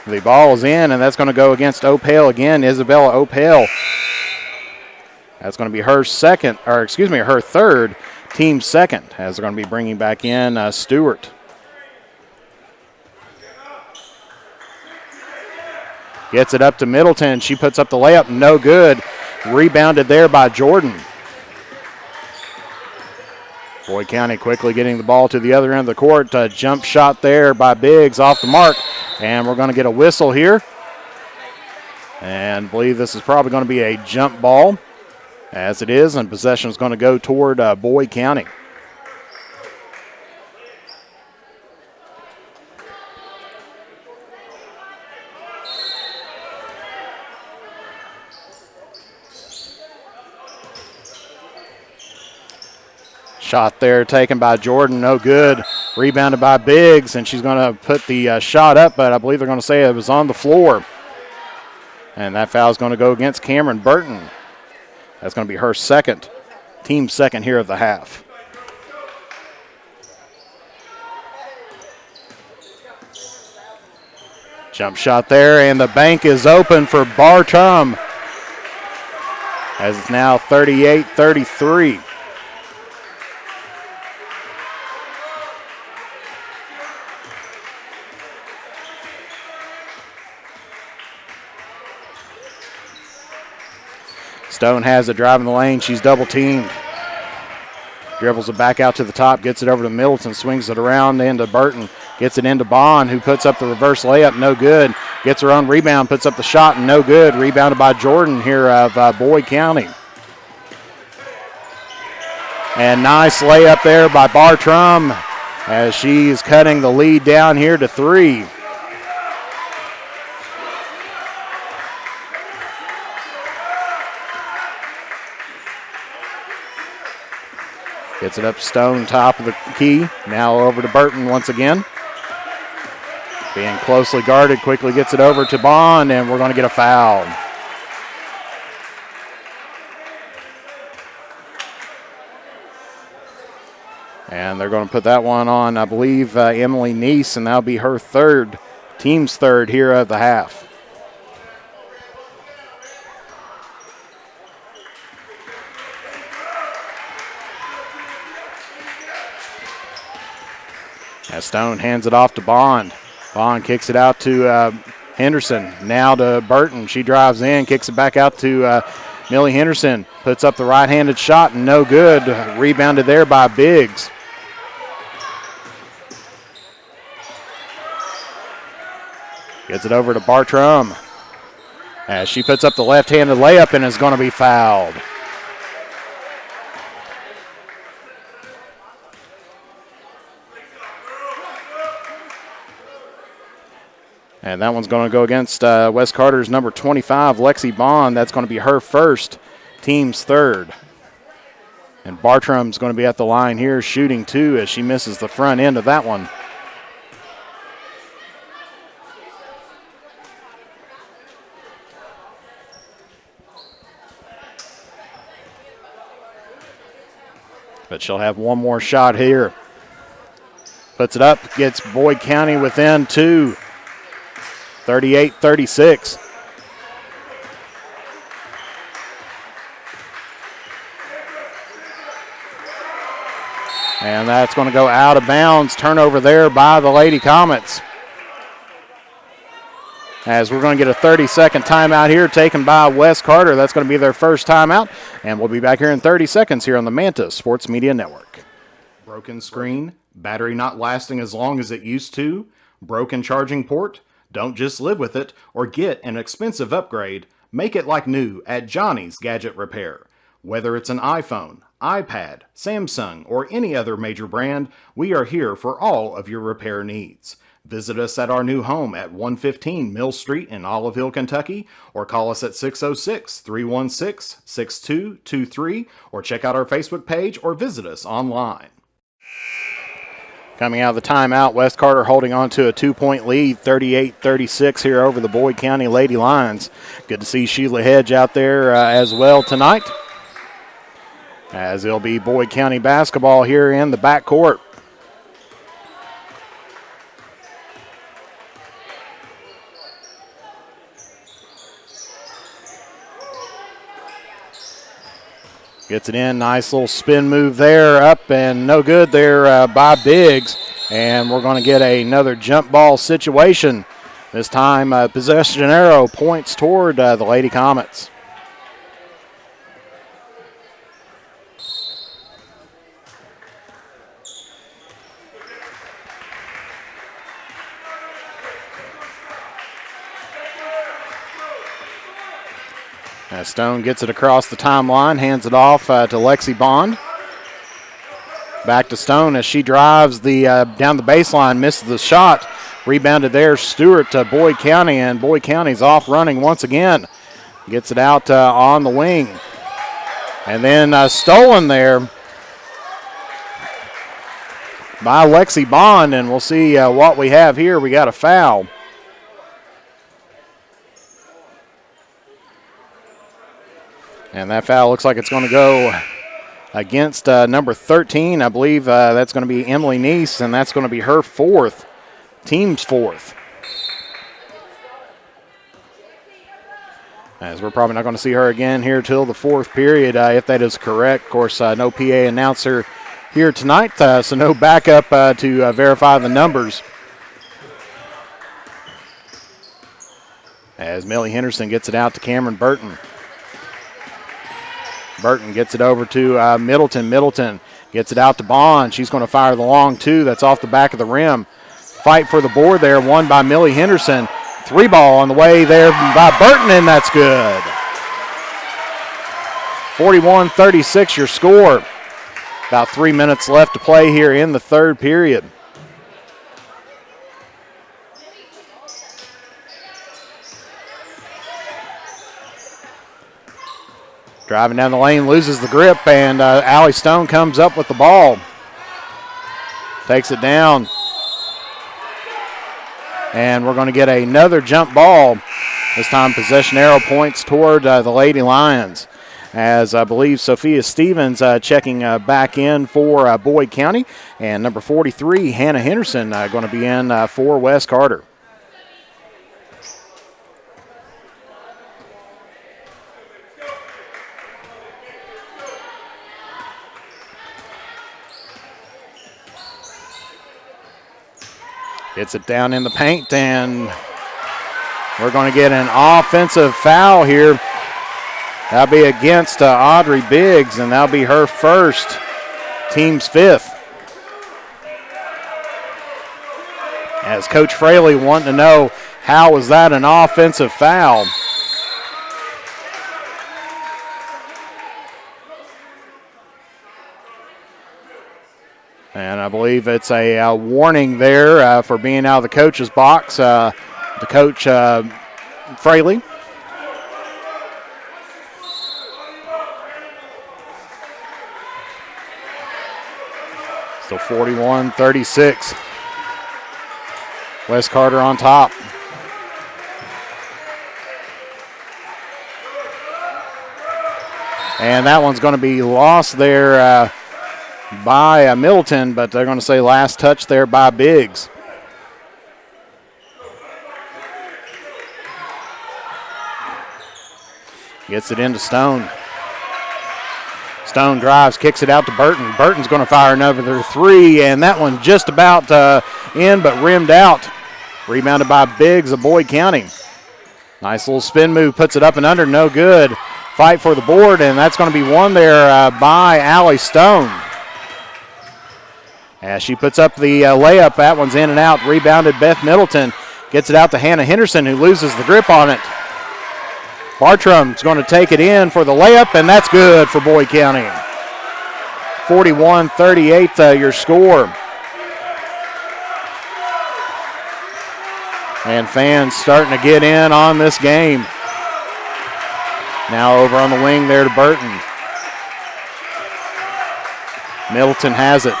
the ball is in, and that's going to go against Opel again, Isabella Opel. That's going to be her second, or excuse me, her third, team second, as they're going to be bringing back in Stewart. Gets it up to Middleton. She puts up the layup, no good. Rebounded there by Jordan. Boyd County quickly getting the ball to the other end of the court. Jump shot there by Biggs off the mark. And we're going to get a whistle here. And believe this is probably going to be a jump ball, as it is, and possession is going to go toward Boyd County. Shot there taken by Jordan, no good. Rebounded by Biggs, and she's going to put the shot up, but I believe they're going to say it was on the floor. And that foul is going to go against Cameron Burton. That's going to be her second, team second here of the half. Jump shot there, and the bank is open for Bartram, as it's now 38-33. Stone has it driving the lane. She's double teamed. Dribbles it back out to the top, gets it over to Middleton, swings it around into Burton, gets it into Bond, who puts up the reverse layup, no good. Gets her own rebound, puts up the shot, and no good. Rebounded by Jordan here of Boyd County. And nice layup there by Bartram, as she's cutting the lead down here to 3. Gets it up Stone, top of the key. Now over to Burton once again. Being closely guarded, quickly gets it over to Bond, and we're going to get a foul. And they're going to put that one on, I believe, Emily Neese, and that'll be her third, team's third here of the half. As Stone hands it off to Bond. Bond kicks it out to Henderson. Now to Burton. She drives in, kicks it back out to Millie Henderson. Puts up the right-handed shot, and no good. Rebounded there by Biggs. Gets it over to Bartram, as she puts up the left-handed layup and is going to be fouled. And that one's going to go against West Carter's number 25, Lexi Bond. That's going to be her first, team's third. And Bartram's going to be at the line here shooting 2 as she misses the front end of that one. But she'll have one more shot here. Puts it up, gets Boyd County within 2, 38-36. And that's going to go out of bounds. Turnover there by the Lady Comets. As we're going to get a 30-second timeout here taken by Wes Carter. That's going to be their first timeout. And we'll be back here in 30 seconds here on the Manta Sports Media Network. Broken screen, battery not lasting as long as it used to, broken charging port? Don't just live with it or get an expensive upgrade. Make it like new at Johnny's Gadget Repair. Whether it's an iPhone, iPad, Samsung, or any other major brand, we are here for all of your repair needs. Visit us at our new home at 115 Mill Street in Olive Hill, Kentucky, or call us at 606-316-6223, or check out our Facebook page or visit us online. Coming out of the timeout, West Carter holding on to a 2-point lead, 38-36 here over the Boyd County Lady Lions. Good to see Sheila Hedge out there as well tonight, as it'll be Boyd County basketball here in the backcourt. Gets it in, nice little spin move there, up and no good there by Biggs. And we're going to get another jump ball situation. This time, possession arrow points toward the Lady Comets. As Stone gets it across the timeline, hands it off to Lexi Bond. Back to Stone as she drives the down the baseline, misses the shot. Rebounded there, Stewart to Boyd County, and Boyd County's off running once again. Gets it out on the wing. And then stolen there by Lexi Bond, and we'll see what we have here. We got a foul. And that foul looks like it's going to go against number 13. I believe that's going to be Emily Neese, and that's going to be her fourth, team's fourth. As we're probably not going to see her again here till the fourth period, if that is correct. Of course, no PA announcer here tonight, so no backup to verify the numbers. As Millie Henderson gets it out to Cameron Burton. Burton gets it over to Middleton. Middleton gets it out to Bond. She's going to fire the long two. That's off the back of the rim. Fight for the board there, won by Millie Henderson. Three ball on the way there by Burton, and that's good. 41-36 your score. About 3 minutes left to play here in the third period. Driving down the lane, loses the grip, and Allie Stone comes up with the ball. Takes it down. And we're going to get another jump ball. This time possession arrow points toward the Lady Lions. As I believe Sophia Stevens checking back in for Boyd County. And number 43, Hannah Henderson, going to be in for Wes Carter. Gets it down in the paint, and we're going to get an offensive foul here. That'll be against Audrey Biggs, and that'll be her first, team's fifth. As Coach Fraley wanting to know, how was that an offensive foul? And I believe it's a warning there for being out of the coach's box, the coach Fraley. Still 41-36. Wes Carter on top. And that one's going to be lost there by Middleton, but they're going to say last touch there by Biggs. Gets it into Stone. Stone drives, kicks it out to Burton. Burton's going to fire another three, and that one just about in, but rimmed out. Rebounded by Biggs of Boyd County. Nice little spin move, puts it up and under, no good. Fight for the board, and that's going to be won there by Allie Stone. As she puts up the layup, that one's in and out. Rebounded Beth Middleton. Gets it out to Hannah Henderson, who loses the grip on it. Bartram's going to take it in for the layup, and that's good for Boyd County. 41-38 your score. And fans starting to get in on this game. Now over on the wing there to Burton. Middleton has it.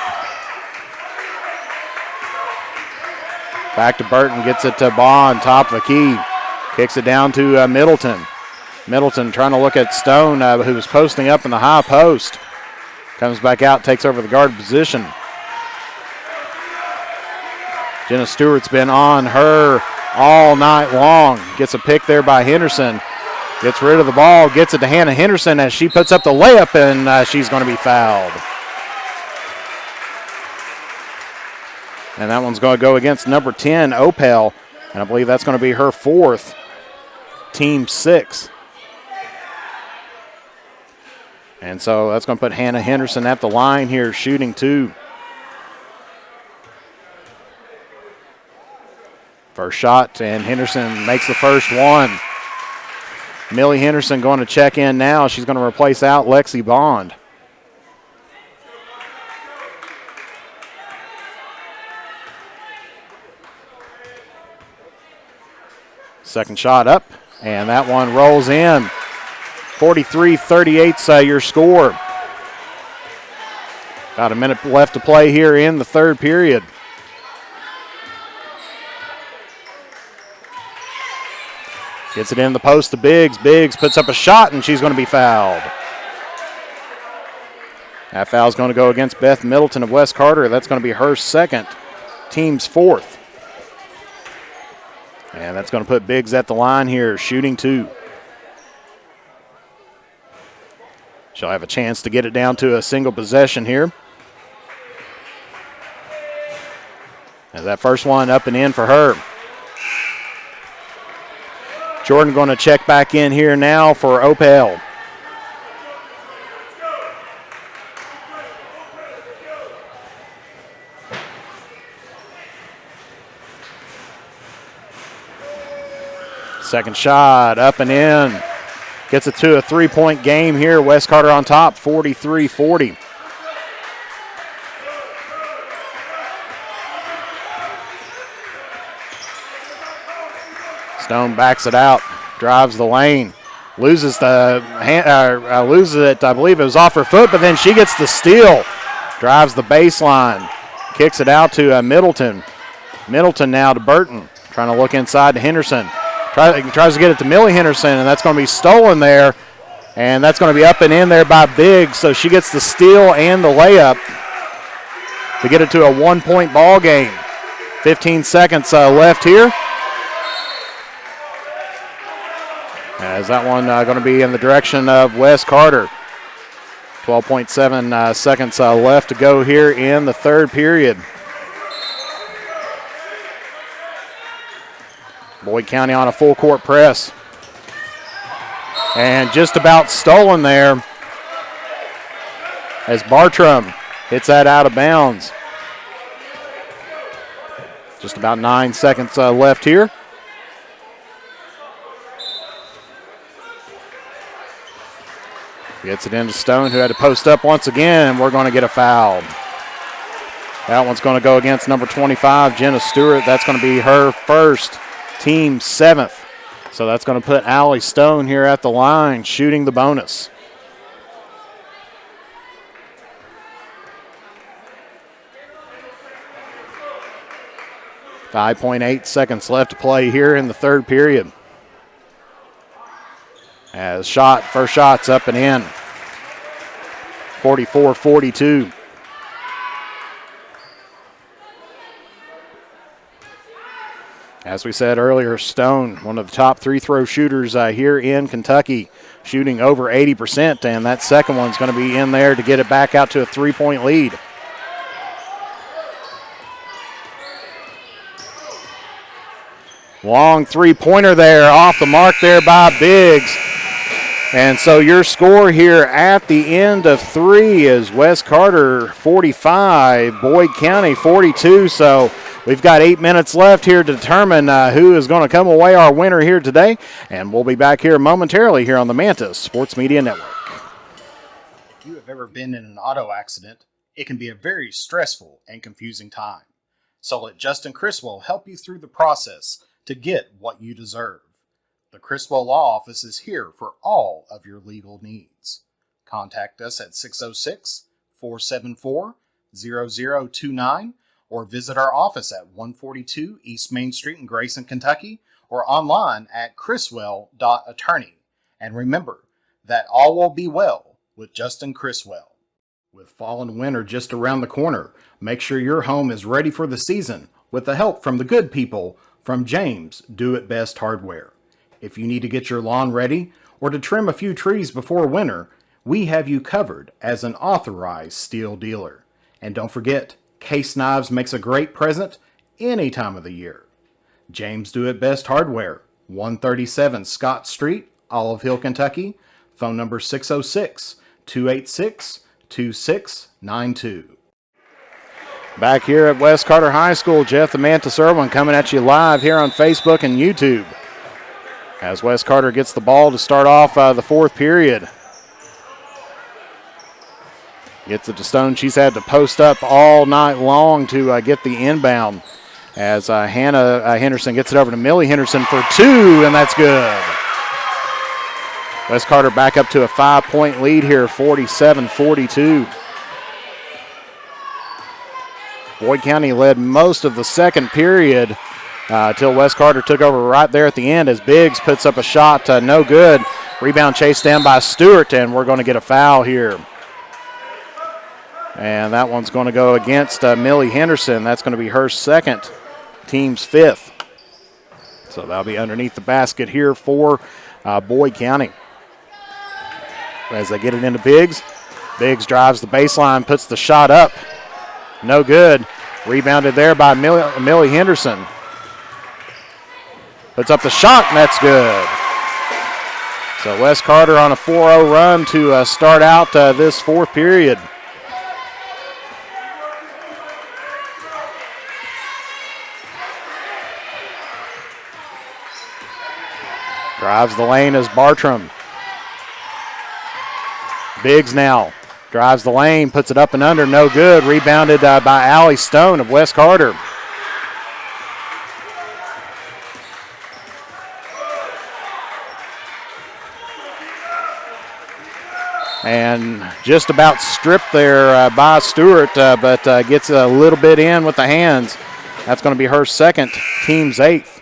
Back to Burton, gets it to Bond, top of the key. Kicks it down to Middleton. Middleton trying to look at Stone, who was posting up in the high post. Comes back out, takes over the guard position. Jenna Stewart's been on her all night long. Gets a pick there by Henderson. Gets rid of the ball, gets it to Hannah Henderson as she puts up the layup, and she's going to be fouled. And that one's going to go against number 10, Opel, and I believe that's going to be her fourth, team 6. And so that's going to put Hannah Henderson at the line here, shooting 2. First shot, and Henderson makes the first one. Millie Henderson going to check in now. She's going to replace out Lexi Bond. Second shot up, and that one rolls in. 43-38 your score. About a minute left to play here in the third period. Gets it in the post to Biggs. Biggs puts up a shot, and she's going to be fouled. That foul's going to go against Beth Middleton of West Carter. That's going to be her second, team's 4th. And that's going to put Biggs at the line here, shooting 2. She'll have a chance to get it down to a single possession here. And that first one up and in for her. Jordan going to check back in here now for Opel. Second shot up and in. Gets it to a 3-point game here. West Carter on top, 43-40. Stone backs it out, drives the lane, loses it. I believe it was off her foot, but then she gets the steal. Drives the baseline, kicks it out to Middleton. Middleton now to Burton, trying to look inside to Henderson. Tries to get it to Millie Henderson, and that's going to be stolen there. And that's going to be up and in there by Biggs, so she gets the steal and the layup to get it to a 1-point ball game. 15 seconds left here. As that one going to be in the direction of West Carter. 12.7 seconds left to go here in the third period. Boyd County on a full court press. And just about stolen there as Bartram hits that out of bounds. Just about 9 seconds left here. Gets it into Stone, who had to post up once again, and we're going to get a foul. That one's going to go against number 25, Jenna Stewart. That's going to be her first, team 7th. So that's going to put Allie Stone here at the line, shooting the bonus. .8 seconds left to play here in the third period. As first shot's up and in. 44-42. As we said earlier, Stone, one of the top three-throw shooters here in Kentucky, shooting over 80%, and that second one's going to be in there to get it back out to a three-point lead. Long three-pointer there, off the mark there by Biggs. And so your score here at the end of three is West Carter 45, Boyd County 42. So we've got 8 minutes left here to determine who is going to come away our winner here today. And we'll be back here momentarily here on the Mantis Sports Media Network. If you have ever been in an auto accident, it can be a very stressful and confusing time. So let Justin Criswell help you through the process to get what you deserve. The Criswell Law Office is here for all of your legal needs. Contact us at 606-474-0029 or visit our office at 142 East Main Street in Grayson, Kentucky, or online at criswell.attorney. And remember that all will be well with Justin Criswell. With fall and winter just around the corner, make sure your home is ready for the season with the help from the good people from James Do It Best Hardware. If you need to get your lawn ready or to trim a few trees before winter, we have you covered as an authorized steel dealer. And don't forget, Case Knives makes a great present any time of the year. James Do It Best Hardware, 137 Scott Street, Olive Hill, Kentucky. Phone number 606-286-2692. Back here at West Carter High School, Jeff the Mantis Irwin coming at you live here on Facebook and YouTube. As West Carter gets the ball to start off the fourth period. Gets it to Stone. She's had to post up all night long to get the inbound. As Hannah Henderson gets it over to Millie Henderson for two, and that's good. West Carter back up to a 5-point lead here, 47-42. Boyd County led most of the second period until West Carter took over right there at the end as Biggs puts up a shot, no good. Rebound chased down by Stewart, and we're going to get a foul here. And that one's going to go against Millie Henderson. That's going to be her second, team's fifth. So that'll be underneath the basket here for Boyd County. As they get it into Biggs. Biggs drives the baseline, puts the shot up. No good. Rebounded there by Millie Henderson. Puts up the shot, and that's good. So West Carter on a 4-0 run to start out this fourth period. Drives the lane as Bartram. Biggs now drives the lane, puts it up and under, no good. Rebounded by Allie Stone of West Carter. And just about stripped there by Stewart, but gets a little bit in with the hands. That's going to be her second, team's eighth.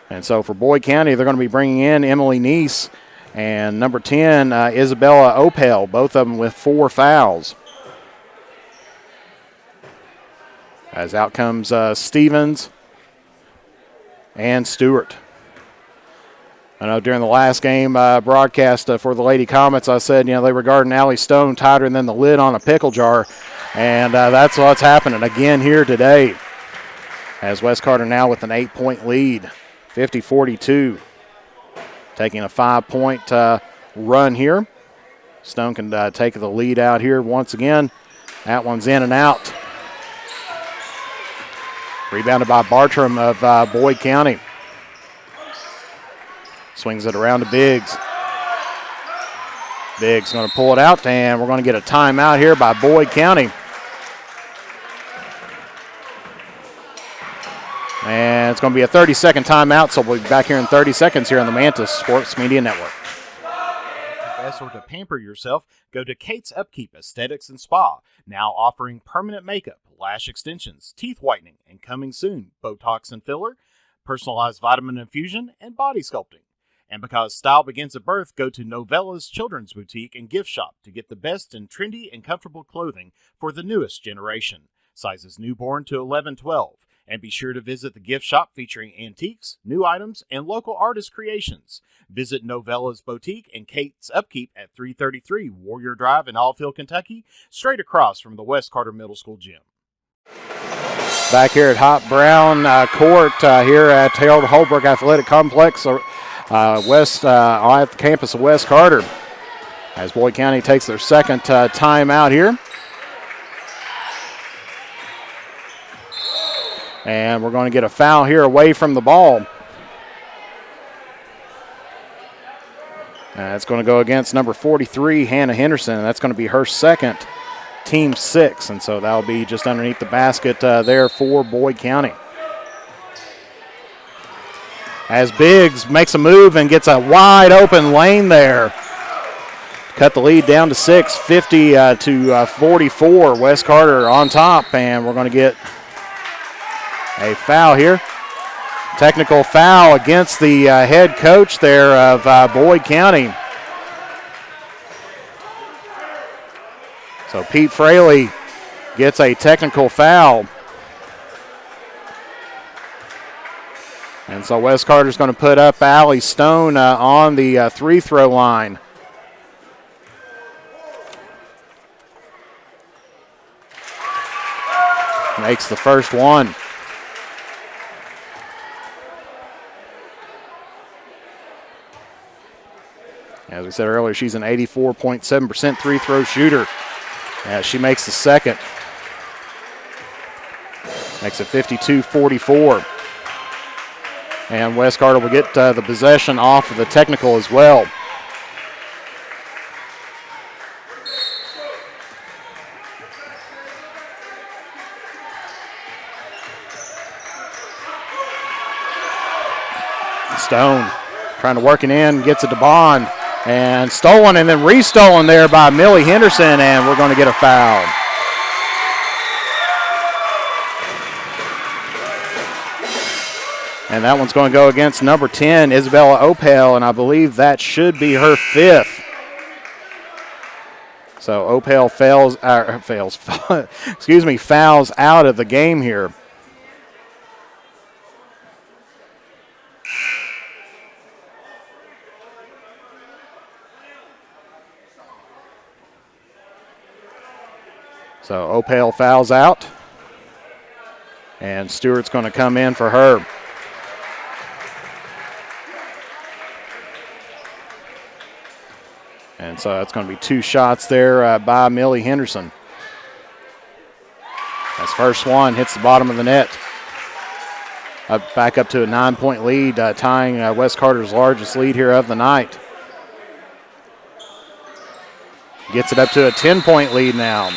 And so for Boyd County, they're going to be bringing in Emily Neese and number 10, Isabella Opel, both of them with 4 fouls. As out comes Stevens and Stewart. I know during the last game broadcast for the Lady Comets, I said, they regarding Allie Stone tighter than the lid on a pickle jar, and that's what's happening again here today. As West Carter now with an 8-point lead, 50-42, taking a 5-point run here. Stone can take the lead out here once again. That one's in and out. Rebounded by Bartram of Boyd County. Swings it around to Biggs. Biggs going to pull it out, and we're going to get a timeout here by Boyd County. And it's going to be a 30-second timeout, so we'll be back here in 30 seconds here on the Mantis Sports Media Network. Or to pamper yourself, go to Kate's Upkeep Aesthetics and Spa, now offering permanent makeup, lash extensions, teeth whitening, and coming soon, Botox and filler, personalized vitamin infusion, and body sculpting. And because style begins at birth, go to Novella's Children's Boutique and Gift Shop to get the best in trendy and comfortable clothing for the newest generation. Sizes newborn to 11-12. And be sure to visit the gift shop featuring antiques, new items, and local artist creations. Visit Novella's Boutique and Kate's Upkeep at 333 Warrior Drive in Allfield, Kentucky, straight across from the West Carter Middle School gym. Back here at Hop Brown Court here at Harold Holbrook Athletic Complex west at the campus of West Carter, as Boyd County takes their second time out here. And we're going to get a foul here away from the ball. It's going to go against number 43, Hannah Henderson. That's going to be her second, team 6. And so that'll be just underneath the basket there for Boyd County. As Biggs makes a move and gets a wide open lane there. Cut the lead down to 6, 50 to 44. West Carter on top, and we're going to get a foul here. Technical foul against the head coach there of Boyd County. So Pete Fraley gets a technical foul. And so West Carter's going to put up Allie Stone on the free-throw line. Makes the first one. As we said earlier, she's an 84.7% free-throw shooter. She makes the second. Makes it 52-44. And West Carter will get the possession off of the technical as well. Stone trying to work it in, gets it to Bond. And stolen and then restolen there by Millie Henderson, and we're going to get a foul. And that one's going to go against number 10, Isabella Opel, and I believe that should be her 5th. So Opel fouls out of the game here. So Opel fouls out, and Stewart's going to come in for her. And so that's going to be 2 shots there by Millie Henderson. That's first one, hits the bottom of the net. Back up to a 9-point lead, tying West Carter's largest lead here of the night. Gets it up to a 10-point lead now.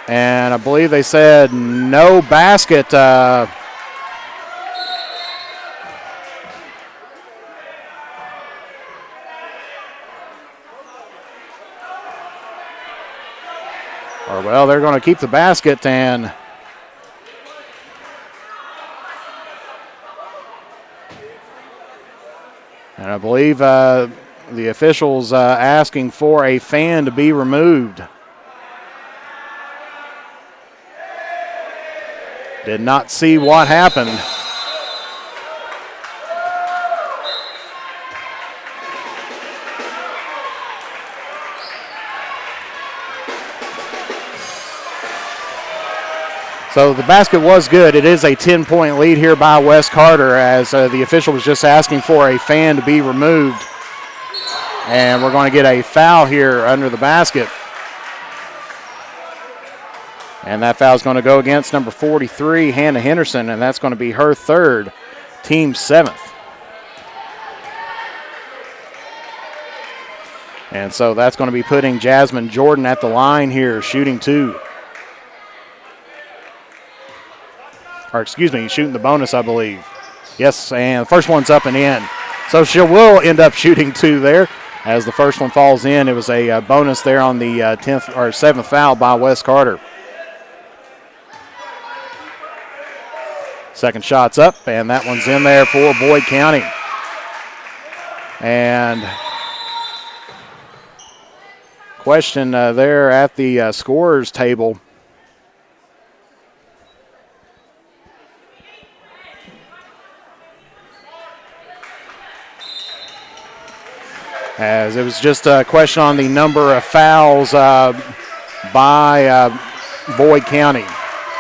And I believe they said no basket. Well, they're going to keep the basket, and I believe the officials asking for a fan to be removed. Did not see what happened. So the basket was good. It is a 10-point lead here by West Carter, as the official was just asking for a fan to be removed. And we're going to get a foul here under the basket. And that foul is going to go against number 43, Hannah Henderson, and that's going to be her 3rd, team 7th. And so that's going to be putting Jasmine Jordan at the line here, shooting 2. Or excuse me, shooting the bonus, I believe. Yes, and the first one's up and in. So she will end up shooting 2 there. As the first one falls in, it was a bonus there on the 10th or 7th foul by West Carter. Second shot's up, and that one's in there for Boyd County. And question there at the scorers table. as it was just a question on the number of fouls by Boyd County.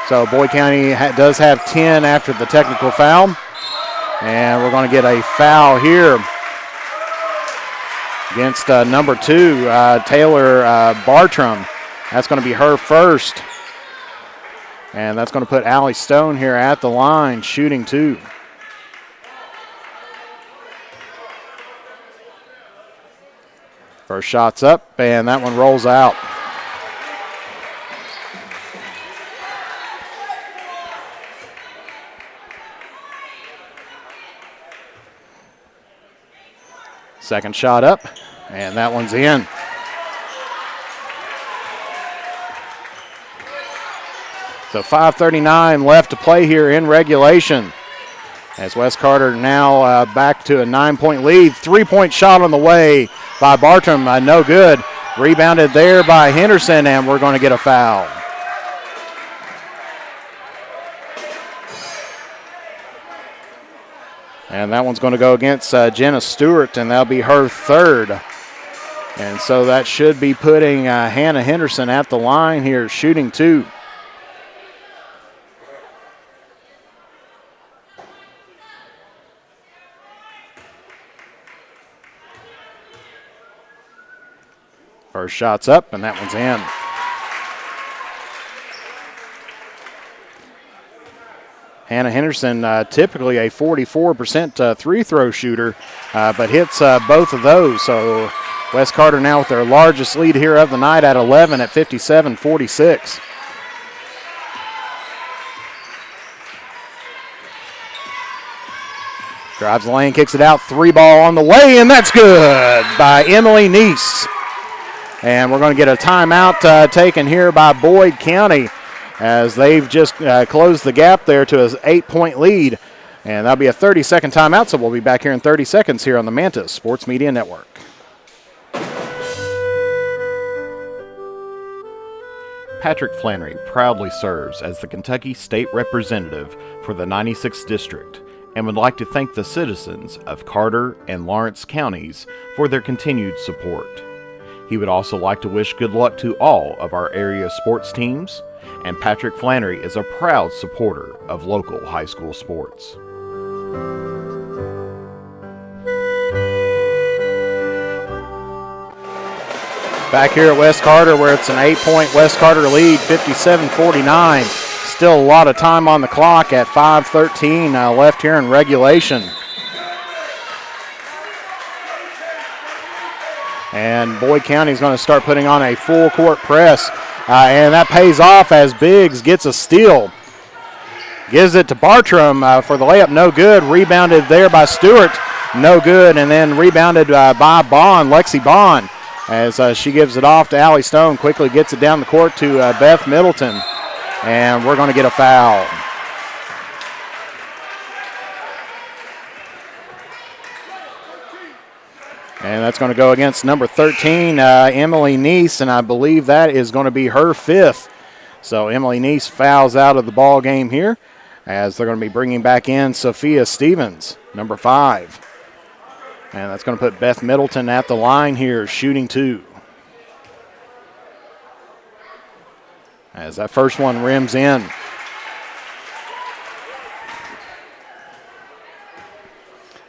So Boyd County does have 10 after the technical foul. And we're going to get a foul here against number 2, Taylor Bartram. That's going to be her first. And that's going to put Allie Stone here at the line, shooting 2. First shot's up, and that one rolls out. Second shot up, and that one's in. So 5:39 left to play here in regulation. As West Carter now back to a 9-point lead. 3-point shot on the way by Bartram, no good. Rebounded there by Henderson, and we're going to get a foul. And that one's going to go against Jenna Stewart, and that'll be her third. And so that should be putting Hannah Henderson at the line here, shooting 2. First shot's up, and that one's in. Hannah Henderson, typically a 44% three-throw shooter, but hits both of those. So West Carter now with their largest lead here of the night at 11 at 57-46. Drives the lane, kicks it out, 3-ball on the way, and that's good by Emily Neese. And we're going to get a timeout taken here by Boyd County as they've just closed the gap there to an 8-point lead. And that'll be a 30-second timeout, so we'll be back here in 30 seconds here on the Mantis Sports Media Network. Patrick Flannery proudly serves as the Kentucky State Representative for the 96th District and would like to thank the citizens of Carter and Lawrence counties for their continued support. He would also like to wish good luck to all of our area sports teams, and Patrick Flannery is a proud supporter of local high school sports. Back here at West Carter where it's an 8-point West Carter lead, 57-49. Still a lot of time on the clock at 5:13 left here in regulation. And Boyd County is going to start putting on a full court press. And that pays off as Biggs gets a steal. Gives it to Bartram for the layup, no good. Rebounded there by Stewart, no good. And then rebounded by Bond, Lexi Bond, as she gives it off to Allie Stone. Quickly gets it down the court to Beth Middleton. And we're going to get a foul. And that's going to go against number 13, Emily Neese, and I believe that is going to be her 5th. So Emily Neese fouls out of the ball game here as they're going to be bringing back in Sophia Stevens, number 5. And that's going to put Beth Middleton at the line here, shooting 2. As that first one rims in.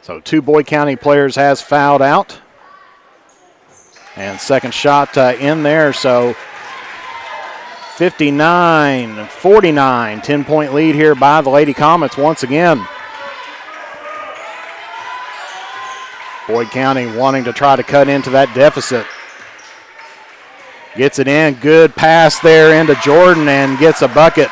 So 2 Boyd County players has fouled out. And second shot in there, so 59-49, 10-point lead here by the Lady Comets once again. Boyd County wanting to try to cut into that deficit. Gets it in, good pass there into Jordan and gets a bucket.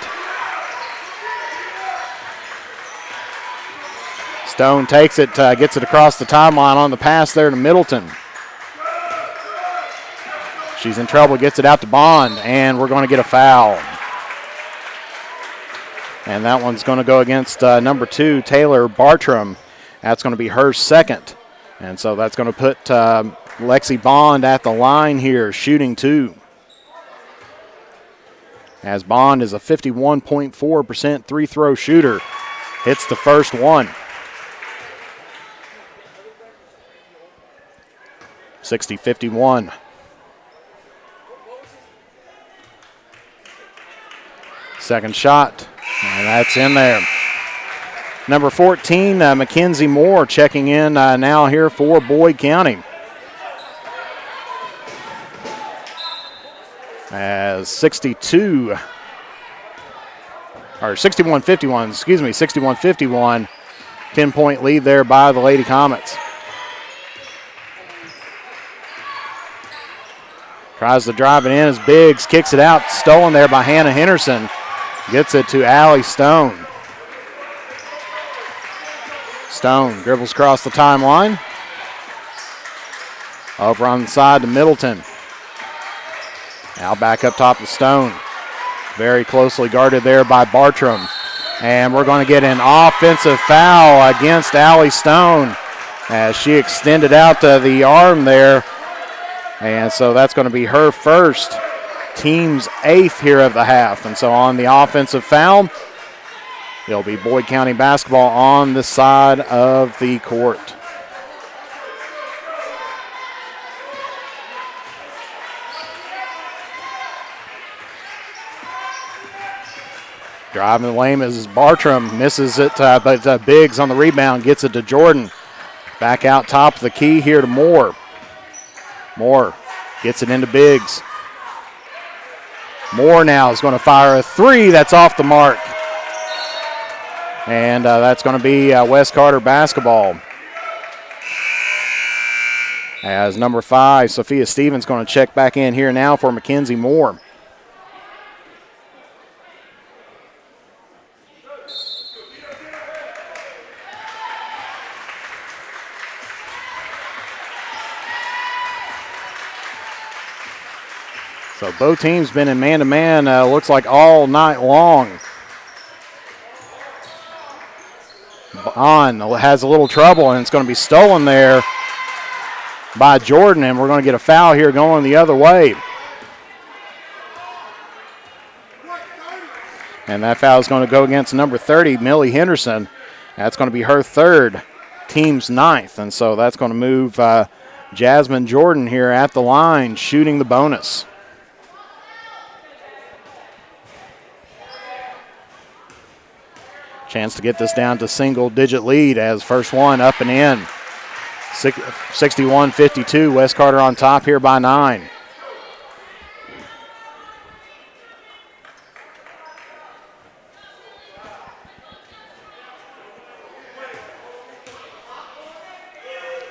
Stone takes it, gets it across the timeline on the pass there to Middleton. She's in trouble, gets it out to Bond, and we're going to get a foul. And that one's going to go against number 2, Taylor Bartram. That's going to be her 2nd. And so that's going to put Lexi Bond at the line here, shooting 2. As Bond is a 51.4% three-throw shooter. Hits the first one. 60-51. Second shot, and that's in there. Number 14, Mackenzie Moore checking in now here for Boyd County. As 61-51, 10-point lead there by the Lady Comets. Tries to drive it in as Biggs kicks it out, stolen there by Hannah Henderson. Gets it to Allie Stone. Stone dribbles across the timeline. Over on the side to Middleton. Now back up top to Stone. Very closely guarded there by Bartram. And we're going to get an offensive foul against Allie Stone as she extended out the arm there. And so that's going to be her first, team's 8th here of the half. And so on the offensive foul, it'll be Boyd County basketball on the side of the court. Driving the lane as Bartram misses it, but Biggs on the rebound gets it to Jordan. Back out top of the key here to Moore. Moore gets it into Biggs. Moore now is going to fire a 3 that's off the mark. And that's going to be West Carter basketball. As number 5, Sophia Stevens, going to check back in here now for Mackenzie Moore. So both teams been in man-to-man, looks like all night long. Bond has a little trouble, and it's going to be stolen there by Jordan, and we're going to get a foul here going the other way. And that foul is going to go against number 30, Millie Henderson. That's going to be her 3rd, team's 9th, and so that's going to move Jasmine Jordan here at the line, shooting the bonus. Chance to get this down to single-digit lead as first one up and in. 61-52, West Carter on top here by 9.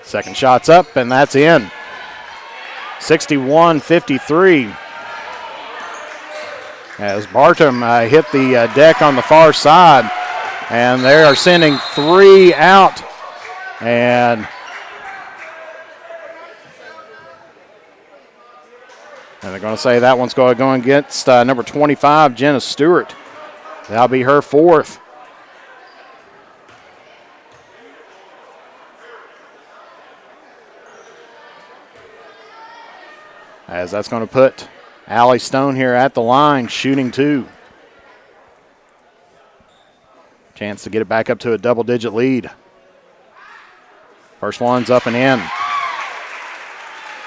Second shot's up, and that's in. 61-53. As Bartram hit the deck on the far side. And they are sending 3 out. And they're going to say that one's going to go against number 25, Jenna Stewart. That'll be her 4th. As that's going to put Allie Stone here at the line, shooting 2. Chance to get it back up to a double-digit lead. First one's up and in.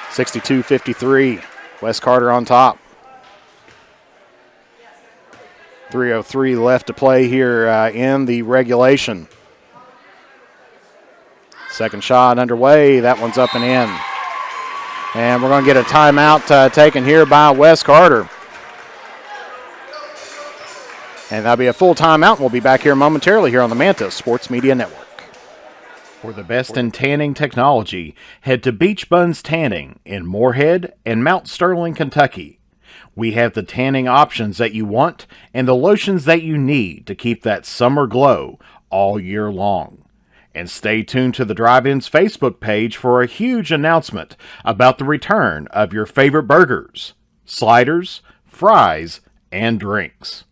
62-53. West Carter on top. 3:03 left to play here in the regulation. Second shot underway. That one's up and in. And we're going to get a timeout taken here by West Carter. And that'll be a full timeout. We'll be back here momentarily here on the Manta Sports Media Network. For the best in tanning technology, head to Beach Buns Tanning in Moorhead and Mount Sterling, Kentucky. We have the tanning options that you want and the lotions that you need to keep that summer glow all year long. And stay tuned to the Drive-In's Facebook page for a huge announcement about the return of your favorite burgers, sliders, fries, and drinks.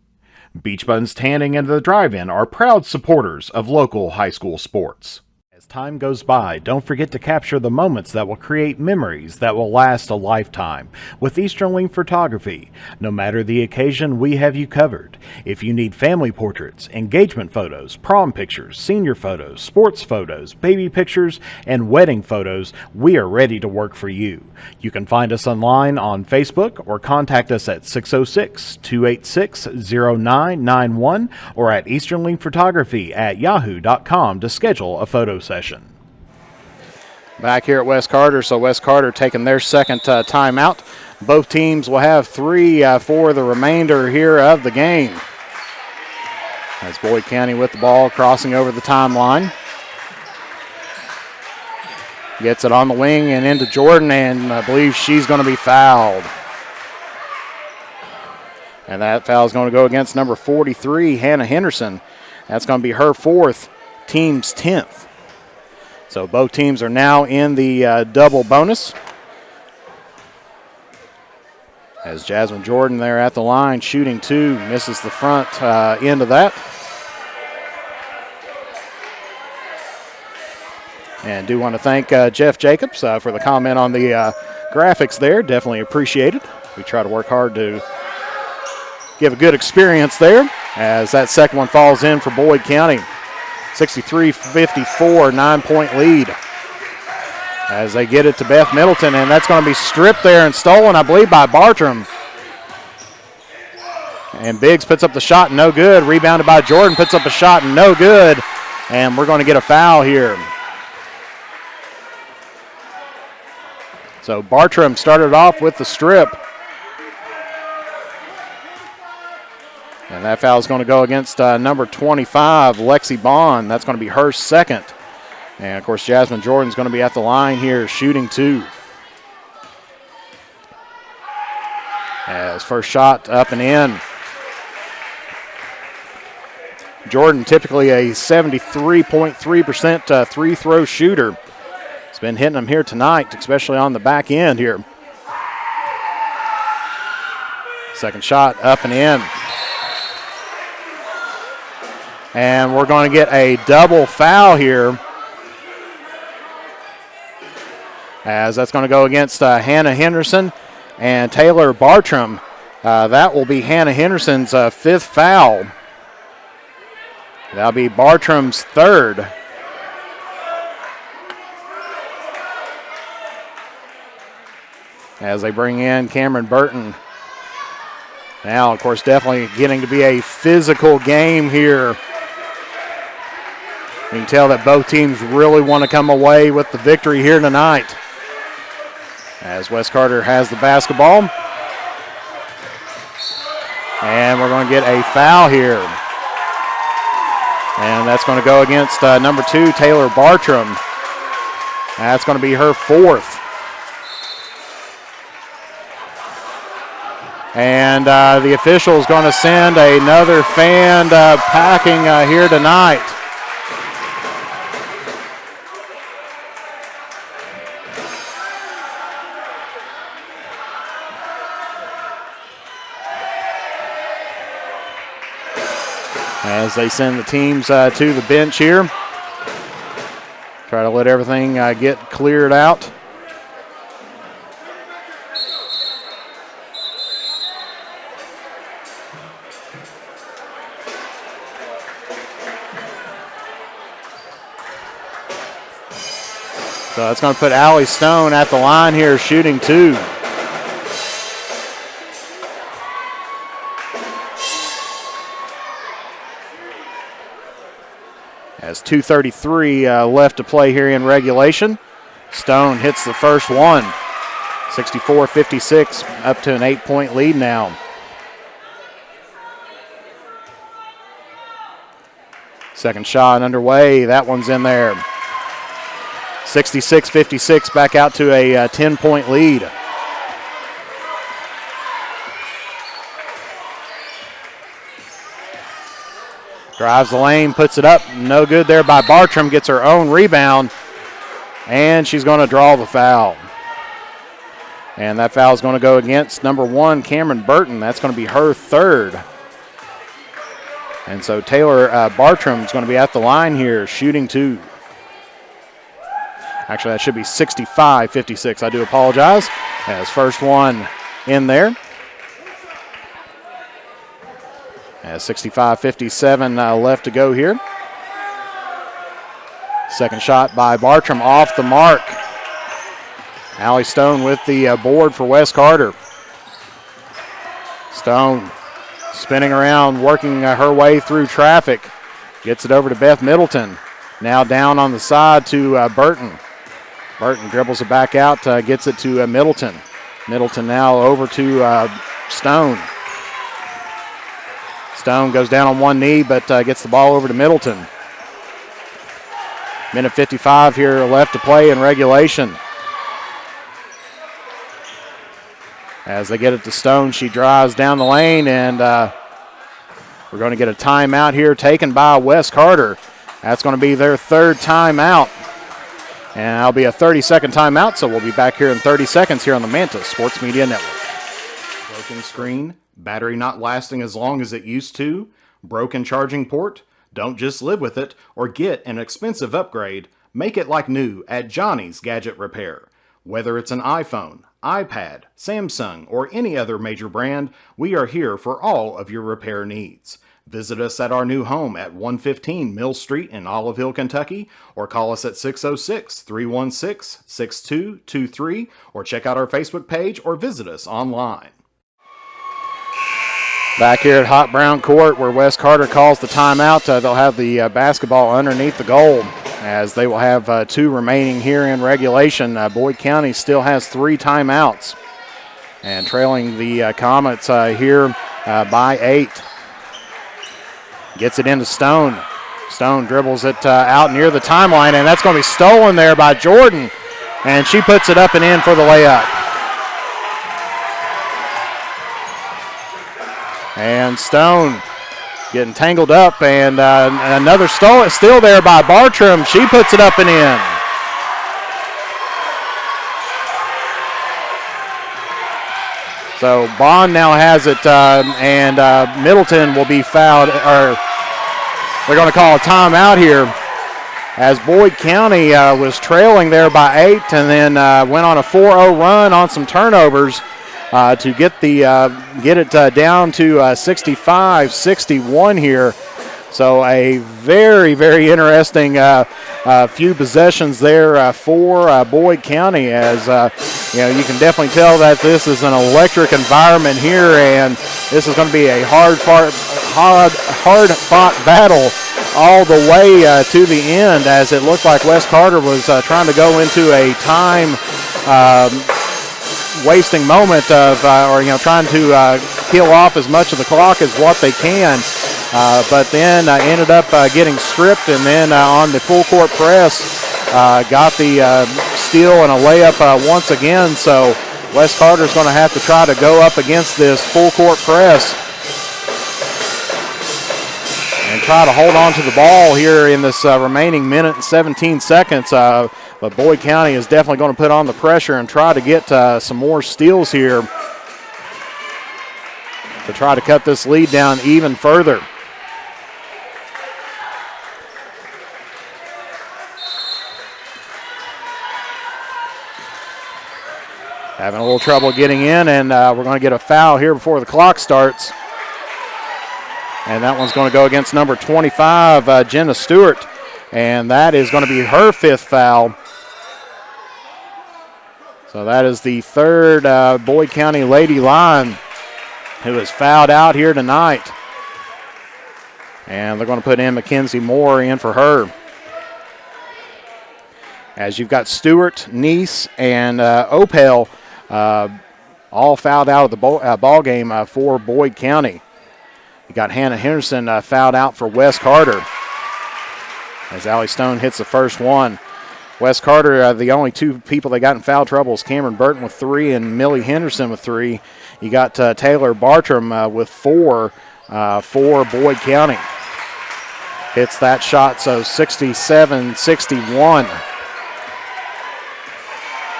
Beach Buns Tanning and the Drive-In are proud supporters of local high school sports. As time goes by, don't forget to capture the moments that will create memories that will last a lifetime with Easterling Photography. No matter the occasion, we have you covered. If you need family portraits, engagement photos, prom pictures, senior photos, sports photos, baby pictures, and wedding photos, we are ready to work for you. You can find us online on Facebook or contact us at 606-286-0991 or at easterlingphotography@yahoo.com to schedule a photo session. Back here at West Carter, so West Carter taking their second timeout. Both teams will have 3 for the remainder here of the game. As Boyd County with the ball crossing over the timeline. Gets it on the wing and into Jordan, and I believe she's going to be fouled. And that foul is going to go against number 43, Hannah Henderson. That's going to be her 4th, team's 10th. So both teams are now in the double bonus. As Jasmine Jordan there at the line, shooting 2, misses the front end of that. And do want to thank Jeff Jacobs for the comment on the graphics there. Definitely appreciate it. We try to work hard to give a good experience there as that second one falls in for Boyd County. 63-54, 9-point lead as they get it to Beth Middleton, and that's going to be stripped there and stolen, I believe, by Bartram. And Biggs puts up the shot, no good. Rebounded by Jordan, puts up a shot, no good. And we're going to get a foul here. So Bartram started off with the strip. And that foul is going to go against number 25, Lexi Bond. That's going to be her second. And, of course, Jasmine Jordan's going to be at the line here, shooting 2. As first shot up and in. Jordan, typically a 73.3% three-throw shooter. He's been hitting them here tonight, especially on the back end here. Second shot up and in. And we're going to get a double foul here, as that's going to go against Hannah Henderson and Taylor Bartram. That will be Hannah Henderson's 5th foul. That'll be Bartram's 3rd. As they bring in Cameron Burton. Now, of course, definitely getting to be a physical game here. You can tell that both teams really want to come away with the victory here tonight. As West Carter has the basketball. And we're going to get a foul here. And that's going to go against number 2, Taylor Bartram. That's going to be her 4th. And the official is going to send another fan packing here tonight. As they send the teams to the bench here. Try to let everything get cleared out. So that's going to put Allie Stone at the line here, shooting 2. As 2:33 left to play here in regulation. Stone hits the first one. 64-56, up to an 8-point lead now. Second shot underway. That one's in there. 66-56, back out to a 10-point lead. Drives the lane, puts it up. No good there by Bartram. Gets her own rebound. And she's going to draw the foul. And that foul is going to go against number 1, Cameron Burton. That's going to be her 3rd. And so Taylor Bartram is going to be at the line here, shooting 2. Actually, that should be 65-56. I do apologize. As first one in there. As 65-57 left to go here. Second shot by Bartram off the mark. Allie Stone with the board for Wes Carter. Stone spinning around, working her way through traffic. Gets it over to Beth Middleton. Now down on the side to Burton. Burton dribbles it back out, gets it to Middleton. Middleton now over to Stone. Stone goes down on one knee, but gets the ball over to Middleton. Minute 55 here left to play in regulation. As they get it to Stone, she drives down the lane, and we're going to get a timeout here taken by Wes Carter. That's going to be their third timeout. And that'll be a 30-second timeout, so we'll be back here in 30 seconds here on the Manta Sports Media Network. Broken screen, battery not lasting as long as it used to, broken charging port? Don't just live with it or get an expensive upgrade. Make it like new at Johnny's Gadget Repair. Whether it's an iPhone, iPad, Samsung, or any other major brand, we are here for all of your repair needs. Visit us at our new home at 115 Mill Street in Olive Hill, Kentucky, or call us at 606-316-6223, or check out our Facebook page or visit us online. Back here at Hot Brown Court where Wes Carter calls the timeout, they'll have the basketball underneath the goal as they will have 2 remaining here in regulation. Boyd County still has 3 timeouts and trailing the Comets here by 8. Gets it into Stone. Stone dribbles it out near the timeline, and that's going to be stolen there by Jordan, and she puts it up and in for the layup. And Stone getting tangled up, and another steal there by Bartram. She puts it up and in. So Bond now has it, and Middleton will be fouled, or they're going to call a timeout here as Boyd County was trailing there by 8 and then went on a 4-0 run on some turnovers to get it down to 65-61 here. So a very, very interesting few possessions there for Boyd County, as you can definitely tell that this is an electric environment here, and this is going to be a hard-fought battle all the way to the end, as it looked like Wes Carter was trying to go into a time wasting moment of, trying to kill off as much of the clock as what they can. But then ended up getting stripped, and then on the full court press got the steal and a layup once again. So Wes Carter's going to have to try to go up against this full court press and try to hold on to the ball here in this remaining minute and 17 seconds. But Boyd County is definitely going to put on the pressure and try to get some more steals here to try to cut this lead down even further. Having a little trouble getting in, and we're going to get a foul here before the clock starts. And that one's going to go against number 25, Jenna Stewart. And that is going to be her 5th foul. So that is the 3rd Boyd County Lady Line who is fouled out here tonight. And they're going to put in Mackenzie Moore in for her. As you've got Stewart, Neese, and Opel all fouled out of the ball game for Boyd County. You got Hannah Henderson fouled out for Wes Carter as Allie Stone hits the first one. Wes Carter, the only 2 people that got in foul trouble is Cameron Burton with 3 and Millie Henderson with 3. You got Taylor Bartram with 4 for Boyd County. Hits that shot, so 67-61.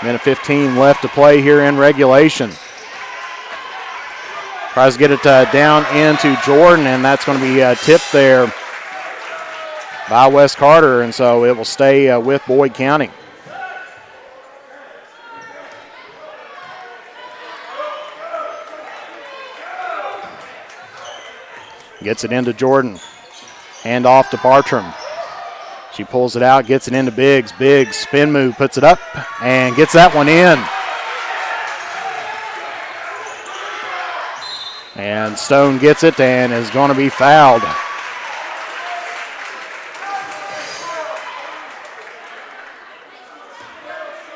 Minute 15 left to play here in regulation. Tries to get it down into Jordan, and that's going to be tipped there by Wes Carter, and so it will stay with Boyd County. Gets it into Jordan. Hand off to Bartram. She pulls it out, gets it into Biggs. Biggs, spin move, puts it up, and gets that one in. And Stone gets it and is going to be fouled.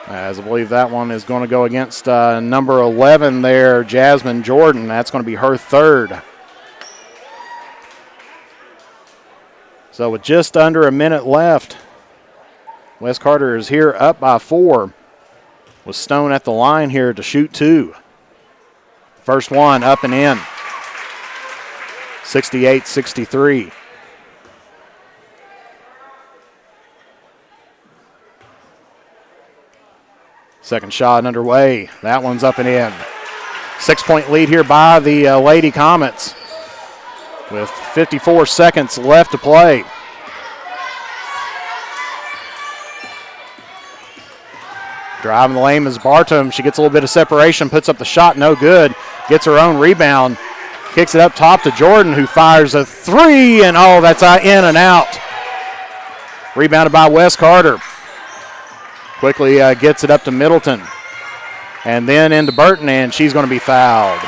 As I believe that one is going to go against number 11 there, Jasmine Jordan. That's going to be her third. So with just under a minute left, West Carter is here up by 4 with Stone at the line here to shoot 2. First one up and in, 68-63. Second shot underway. That one's up and in. 6-point lead here by the Lady Comets with 54 seconds left to play. Driving the lane is Bartram. She gets a little bit of separation, puts up the shot, no good. Gets her own rebound. Kicks it up top to Jordan, who fires a 3, and oh, that's in and out. Rebounded by Wes Carter. Quickly gets it up to Middleton. And then into Burton, and she's going to be fouled.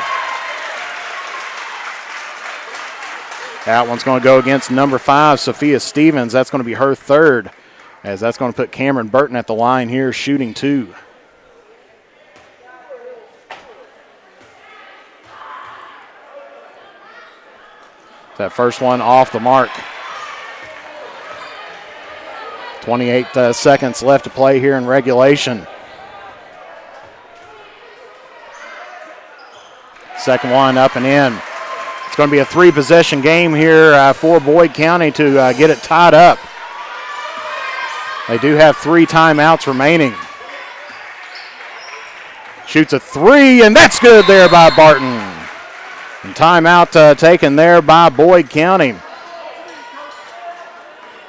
That one's going to go against number 5, Sophia Stevens. That's going to be her third, as that's going to put Cameron Burton at the line here, shooting 2. That first one off the mark. 28 seconds left to play here in regulation. Second one up and in. It's going to be a 3-possession game here for Boyd County to get it tied up. They do have 3 timeouts remaining. Shoots a 3, and that's good there by Barton. And timeout taken there by Boyd County.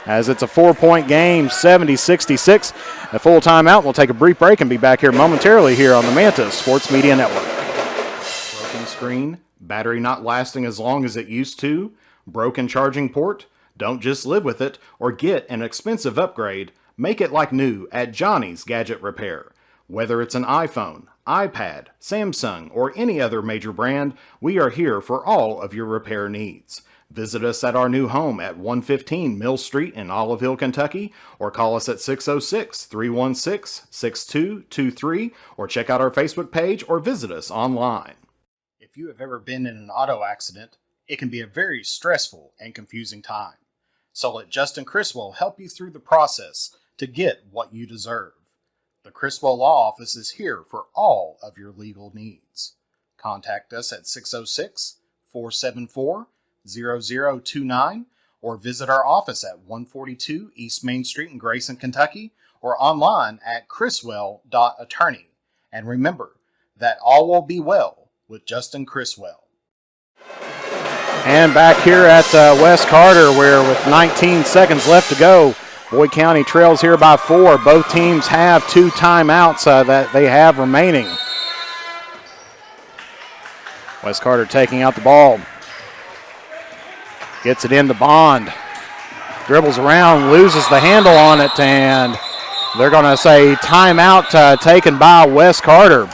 As it's a 4-point game, 70-66. A full timeout. We'll take a brief break and be back here momentarily here on the Manta Sports Media Network. Broken screen, battery not lasting as long as it used to, broken charging port? Don't just live with it or get an expensive upgrade. Make it like new at Johnny's Gadget Repair. Whether it's an iPhone, iPad, Samsung, or any other major brand, we are here for all of your repair needs. Visit us at our new home at 115 Mill Street in Olive Hill, Kentucky, or call us at 606-316-6223, or check out our Facebook page or visit us online. If you have ever been in an auto accident, it can be a very stressful and confusing time. So let Justin Criswell help you through the process to get what you deserve. The Criswell Law Office is here for all of your legal needs. Contact us at 606-474-0029 or visit our office at 142 East Main Street in Grayson, Kentucky, or online at criswell.attorney. And remember that all will be well with Justin Criswell. And back here at West Carter, where with 19 seconds left to go, Boyd County trails here by 4. Both teams have 2 timeouts that they have remaining. West Carter taking out the ball. Gets it into Bond. Dribbles around, loses the handle on it, and they're going to say timeout taken by West Carter.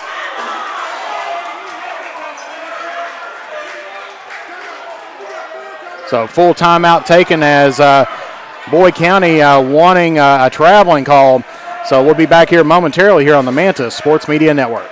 So full timeout taken as Boyd County wanting a traveling call. So we'll be back here momentarily here on the Manta Sports Media Network.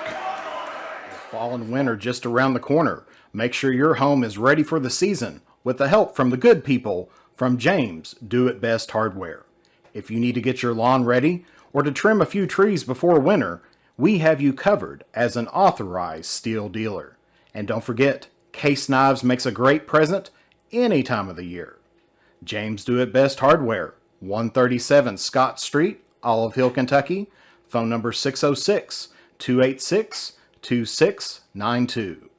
Fall and winter just around the corner. Make sure your home is ready for the season with the help from the good people from James Do It Best Hardware. If you need to get your lawn ready or to trim a few trees before winter, we have you covered as an authorized steel dealer. And don't forget, Case Knives makes a great present any time of the year. James Do It Best Hardware, 137 Scott Street, Olive Hill, Kentucky. Phone number 606-286-2692. To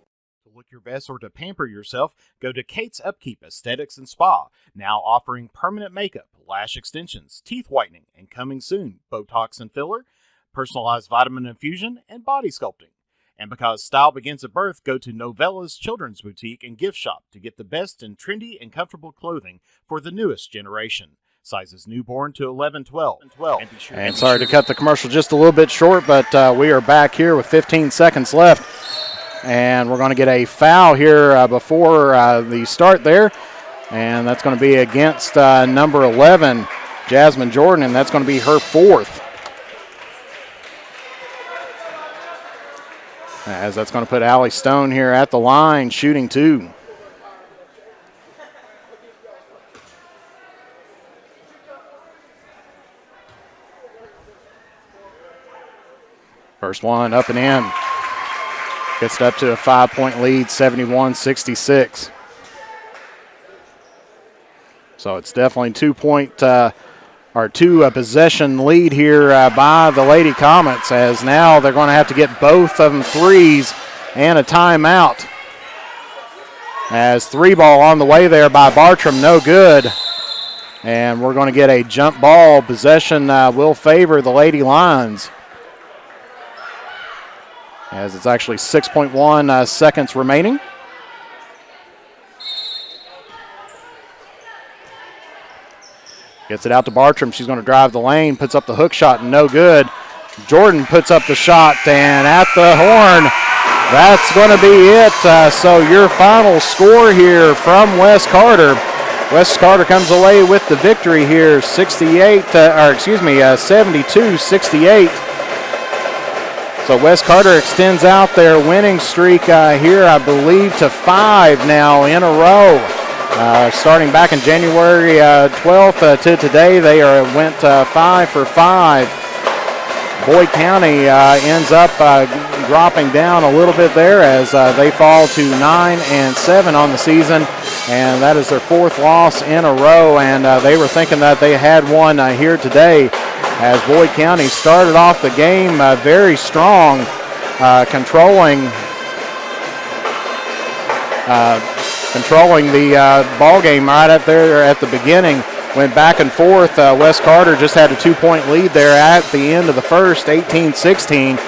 look your best or to pamper yourself, go to Kate's Upkeep Aesthetics and Spa, now offering permanent makeup, lash extensions, teeth whitening, and coming soon, Botox and filler, personalized vitamin infusion, and body sculpting. And because style begins at birth, go to Novella's Children's Boutique and Gift Shop to get the best in trendy and comfortable clothing for the newest generation. Sizes newborn to 11-12. And sorry to cut the commercial just a little bit short, but we are back here with 15 seconds left. And we're going to get a foul here before the start there. And that's going to be against number 11, Jasmine Jordan, and that's going to be her fourth. As that's going to put Allie Stone here at the line, shooting two. First one up and in. Gets it up to a 5-point lead, 71-66. So it's definitely 2 possession lead here by the Lady Comets, as now they're going to have to get both of them threes and a timeout. As three ball on the way there by Bartram, no good. And we're going to get a jump ball. Possession will favor the Lady Lions, as it's actually 6.1 seconds remaining. Gets it out to Bartram. She's going to drive the lane, puts up the hook shot, and no good. Jordan puts up the shot, and at the horn, that's going to be it. So your final score here from West Carter. West Carter comes away with the victory here, 72-68. So West Carter extends out their winning streak here, I believe, to 5 now in a row. Starting back in January 12th to today, they went 5 for 5. Boyd County ends up dropping down a little bit there, as they fall to 9-7 on the season, and that is their 4th loss in a row. And they were thinking that they had one here today, as Boyd County started off the game very strong, controlling the ball game right up there at the beginning. Went back and forth. West Carter just had a 2-point lead there at the end of the first, 18-16.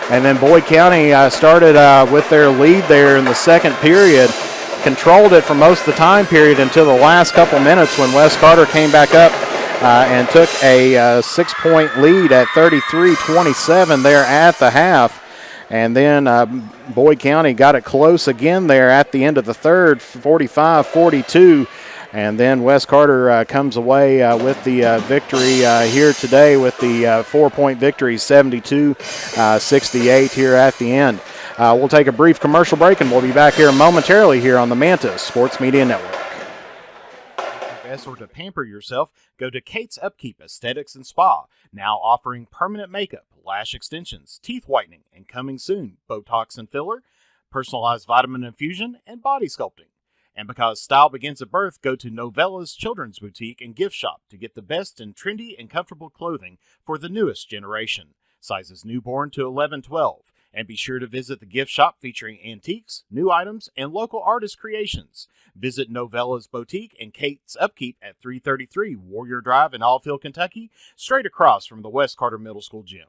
And then Boyd County started with their lead there in the second period. Controlled it for most of the time period until the last couple minutes, when West Carter came back up and took a 6-point lead at 33-27 there at the half. And then Boyd County got it close again there at the end of the third, 45-42. And then West Carter comes away with the victory here today with the 4-point victory, 72-68 here at the end. We'll take a brief commercial break, and we'll be back here momentarily here on the Mantis Sports Media Network. Or to pamper yourself, go to Kate's Upkeep Aesthetics and Spa, now offering permanent makeup, lash extensions, teeth whitening, and coming soon, Botox and filler, personalized vitamin infusion, and body sculpting. And because style begins at birth, go to Novella's Children's Boutique and Gift Shop to get the best in trendy and comfortable clothing for the newest generation. Sizes newborn to 11-12. And be sure to visit the gift shop featuring antiques, new items, and local artist creations. Visit Novella's Boutique and Kate's Upkeep at 333 Warrior Drive in Allfield, Kentucky, straight across from the West Carter Middle School gym.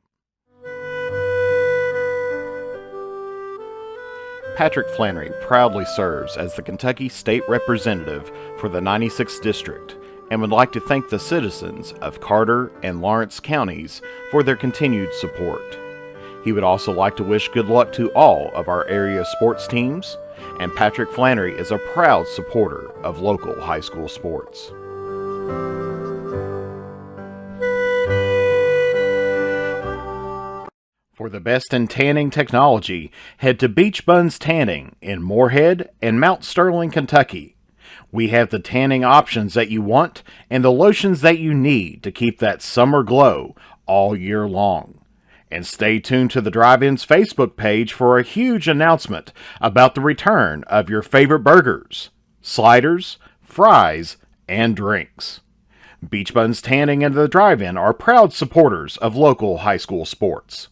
Patrick Flannery proudly serves as the Kentucky State Representative for the 96th District and would like to thank the citizens of Carter and Lawrence counties for their continued support. He would also like to wish good luck to all of our area sports teams, and Patrick Flannery is a proud supporter of local high school sports. For the best in tanning technology, head to Beach Buns Tanning in Moorhead and Mount Sterling, Kentucky. We have the tanning options that you want and the lotions that you need to keep that summer glow all year long. And stay tuned to the Drive-In's Facebook page for a huge announcement about the return of your favorite burgers, sliders, fries, and drinks. Beach Buns Tanning and the Drive-In are proud supporters of local high school sports.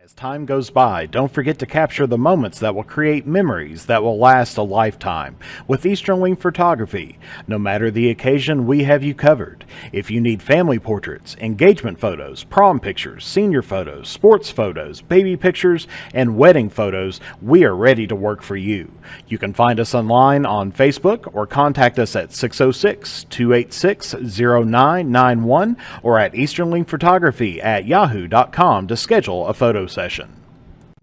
As time goes by, don't forget to capture the moments that will create memories that will last a lifetime with Eastern Wing Photography. No matter the occasion, we have you covered. If you need family portraits, engagement photos, prom pictures, senior photos, sports photos, baby pictures, and wedding photos, we are ready to work for you. You can find us online on Facebook or contact us at 606-286-0991 or at easternwingphotography@yahoo.com to schedule a photo session.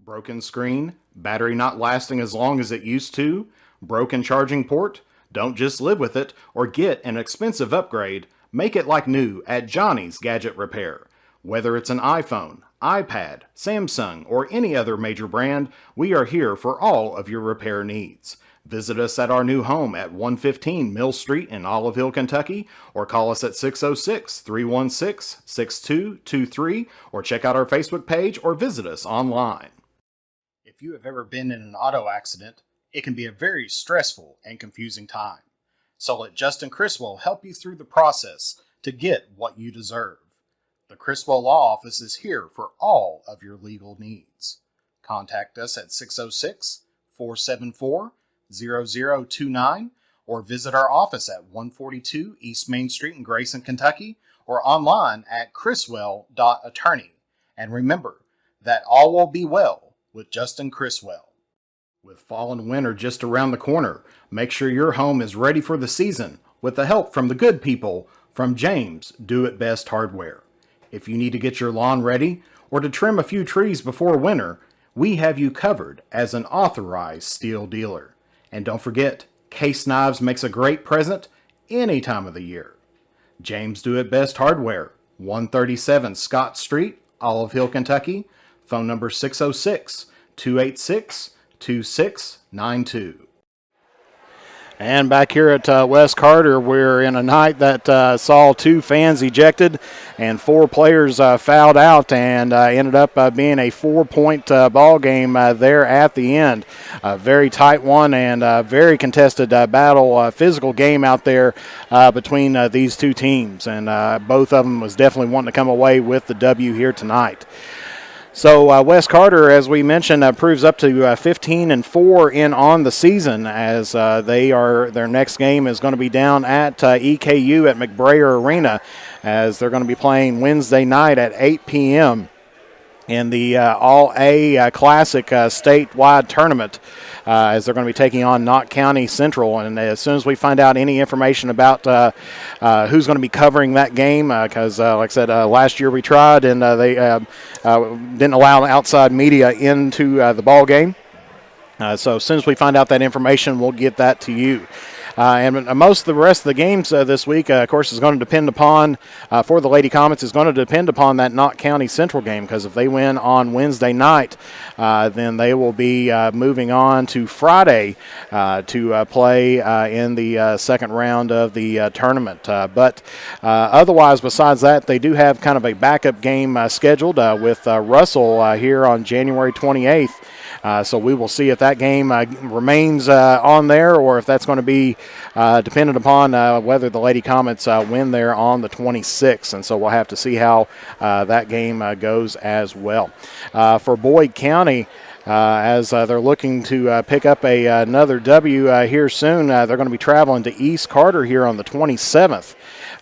Broken screen, battery not lasting as long as it used to, broken charging port? Don't just live with it or get an expensive upgrade. Make it like new at Johnny's Gadget Repair. Whether it's an iPhone, iPad, Samsung, or any other major brand, we are here for all of your repair needs. Visit us at our new home at 115 Mill Street in Olive Hill, Kentucky, or call us at 606-316-6223, or check out our Facebook page or visit us online. If you have ever been in an auto accident, it can be a very stressful and confusing time. So let Justin Criswell help you through the process to get what you deserve. The Criswell Law Office is here for all of your legal needs. Contact us at 606-474-0029 or visit our office at 142 East Main Street in Grayson, Kentucky, or online at criswell.attorney. And remember that all will be well with Justin Criswell. With fall and winter just around the corner, make sure your home is ready for the season with the help from the good people from James Do It Best Hardware. If you need to get your lawn ready or to trim a few trees before winter, we have you covered as an authorized steel dealer. And don't forget, case knives makes a great present any time of the year. James Do It Best Hardware, 137 Scott Street, Olive Hill, Kentucky. Phone number 606-286-2692. And back here at West Carter, we're in a night that saw 2 fans ejected and 4 players fouled out, and ended up being a 4-point ball game there at the end. A very tight one and very contested battle, physical game out there between these 2 teams, and both of them was definitely wanting to come away with the W here tonight. So West Carter, as we mentioned, proves up to 15-4 in on the season, as their next game is going to be down at EKU at McBrayer Arena, as they're going to be playing Wednesday night at 8 p.m. in the All-A Classic statewide tournament, as they're going to be taking on Knott County Central. And as soon as we find out any information about who's going to be covering that game, because like I said, last year we tried and they didn't allow outside media into the ball game. So as soon as we find out that information, we'll get that to you. And most of the rest of the games this week, of course, is going to depend upon, for the Lady Comets, is going to depend upon that Knott County Central game, because if they win on Wednesday night, then they will be moving on to Friday to play in the second round of the tournament. But otherwise, besides that, they do have kind of a backup game scheduled with Russell here on January 28th. So we will see if that game remains on there, or if that's going to be dependent upon whether the Lady Comets win there on the 26th. And so we'll have to see how that game goes as well. For Boyd County, as they're looking to pick up another W here soon, they're going to be traveling to East Carter here on the 27th.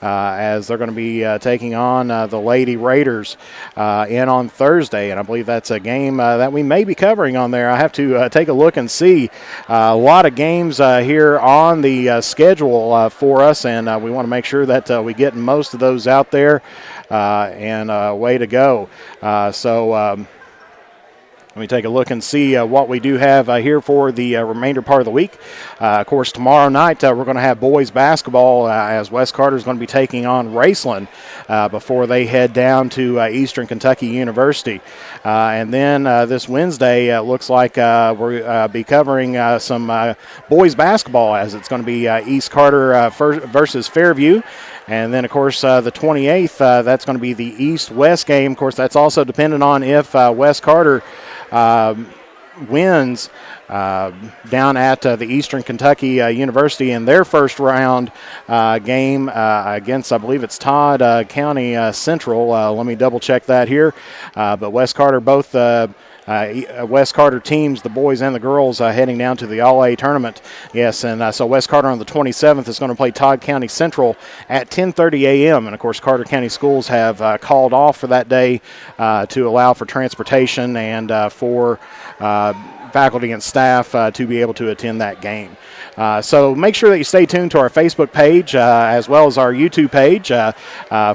As they're going to be taking on the Lady Raiders in on Thursday. And I believe that's a game that we may be covering on there. I have to take a look and see. A lot of games here on the schedule for us, and we want to make sure that we get most of those out there, and way to go. Let me take a look and see what we do have here for the remainder part of the week. Of course, tomorrow night we're going to have boys basketball, as West Carter is going to be taking on Raceland before they head down to Eastern Kentucky University. And then this Wednesday, it looks like we'll be covering some boys basketball, as it's going to be East Carter versus Fairview. And then, of course, the 28th, that's going to be the East-West game. Of course, that's also dependent on if West Carter wins down at the Eastern Kentucky University in their first round game against, I believe it's Todd County Central. Let me double check that here. But West Carter, both West Carter teams, the boys and the girls, heading down to the All-A tournament. Yes, and so West Carter on the 27th is going to play Todd County Central at 10:30 a.m. And, of course, Carter County schools have called off for that day to allow for transportation and for faculty and staff to be able to attend that game. So make sure that you stay tuned to our Facebook page as well as our YouTube page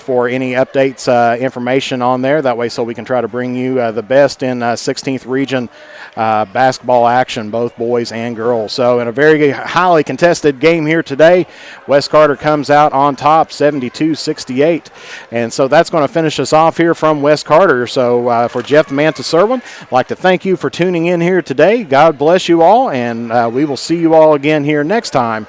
for any updates, information on there. That way so we can try to bring you the best in 16th region basketball action, both boys and girls. So in a very highly contested game here today, West Carter comes out on top 72-68. And so that's going to finish us off here from West Carter. So for Jeff the Manta Serwin, I'd like to thank you for tuning in here today. God bless you all, and we will see you all again here next time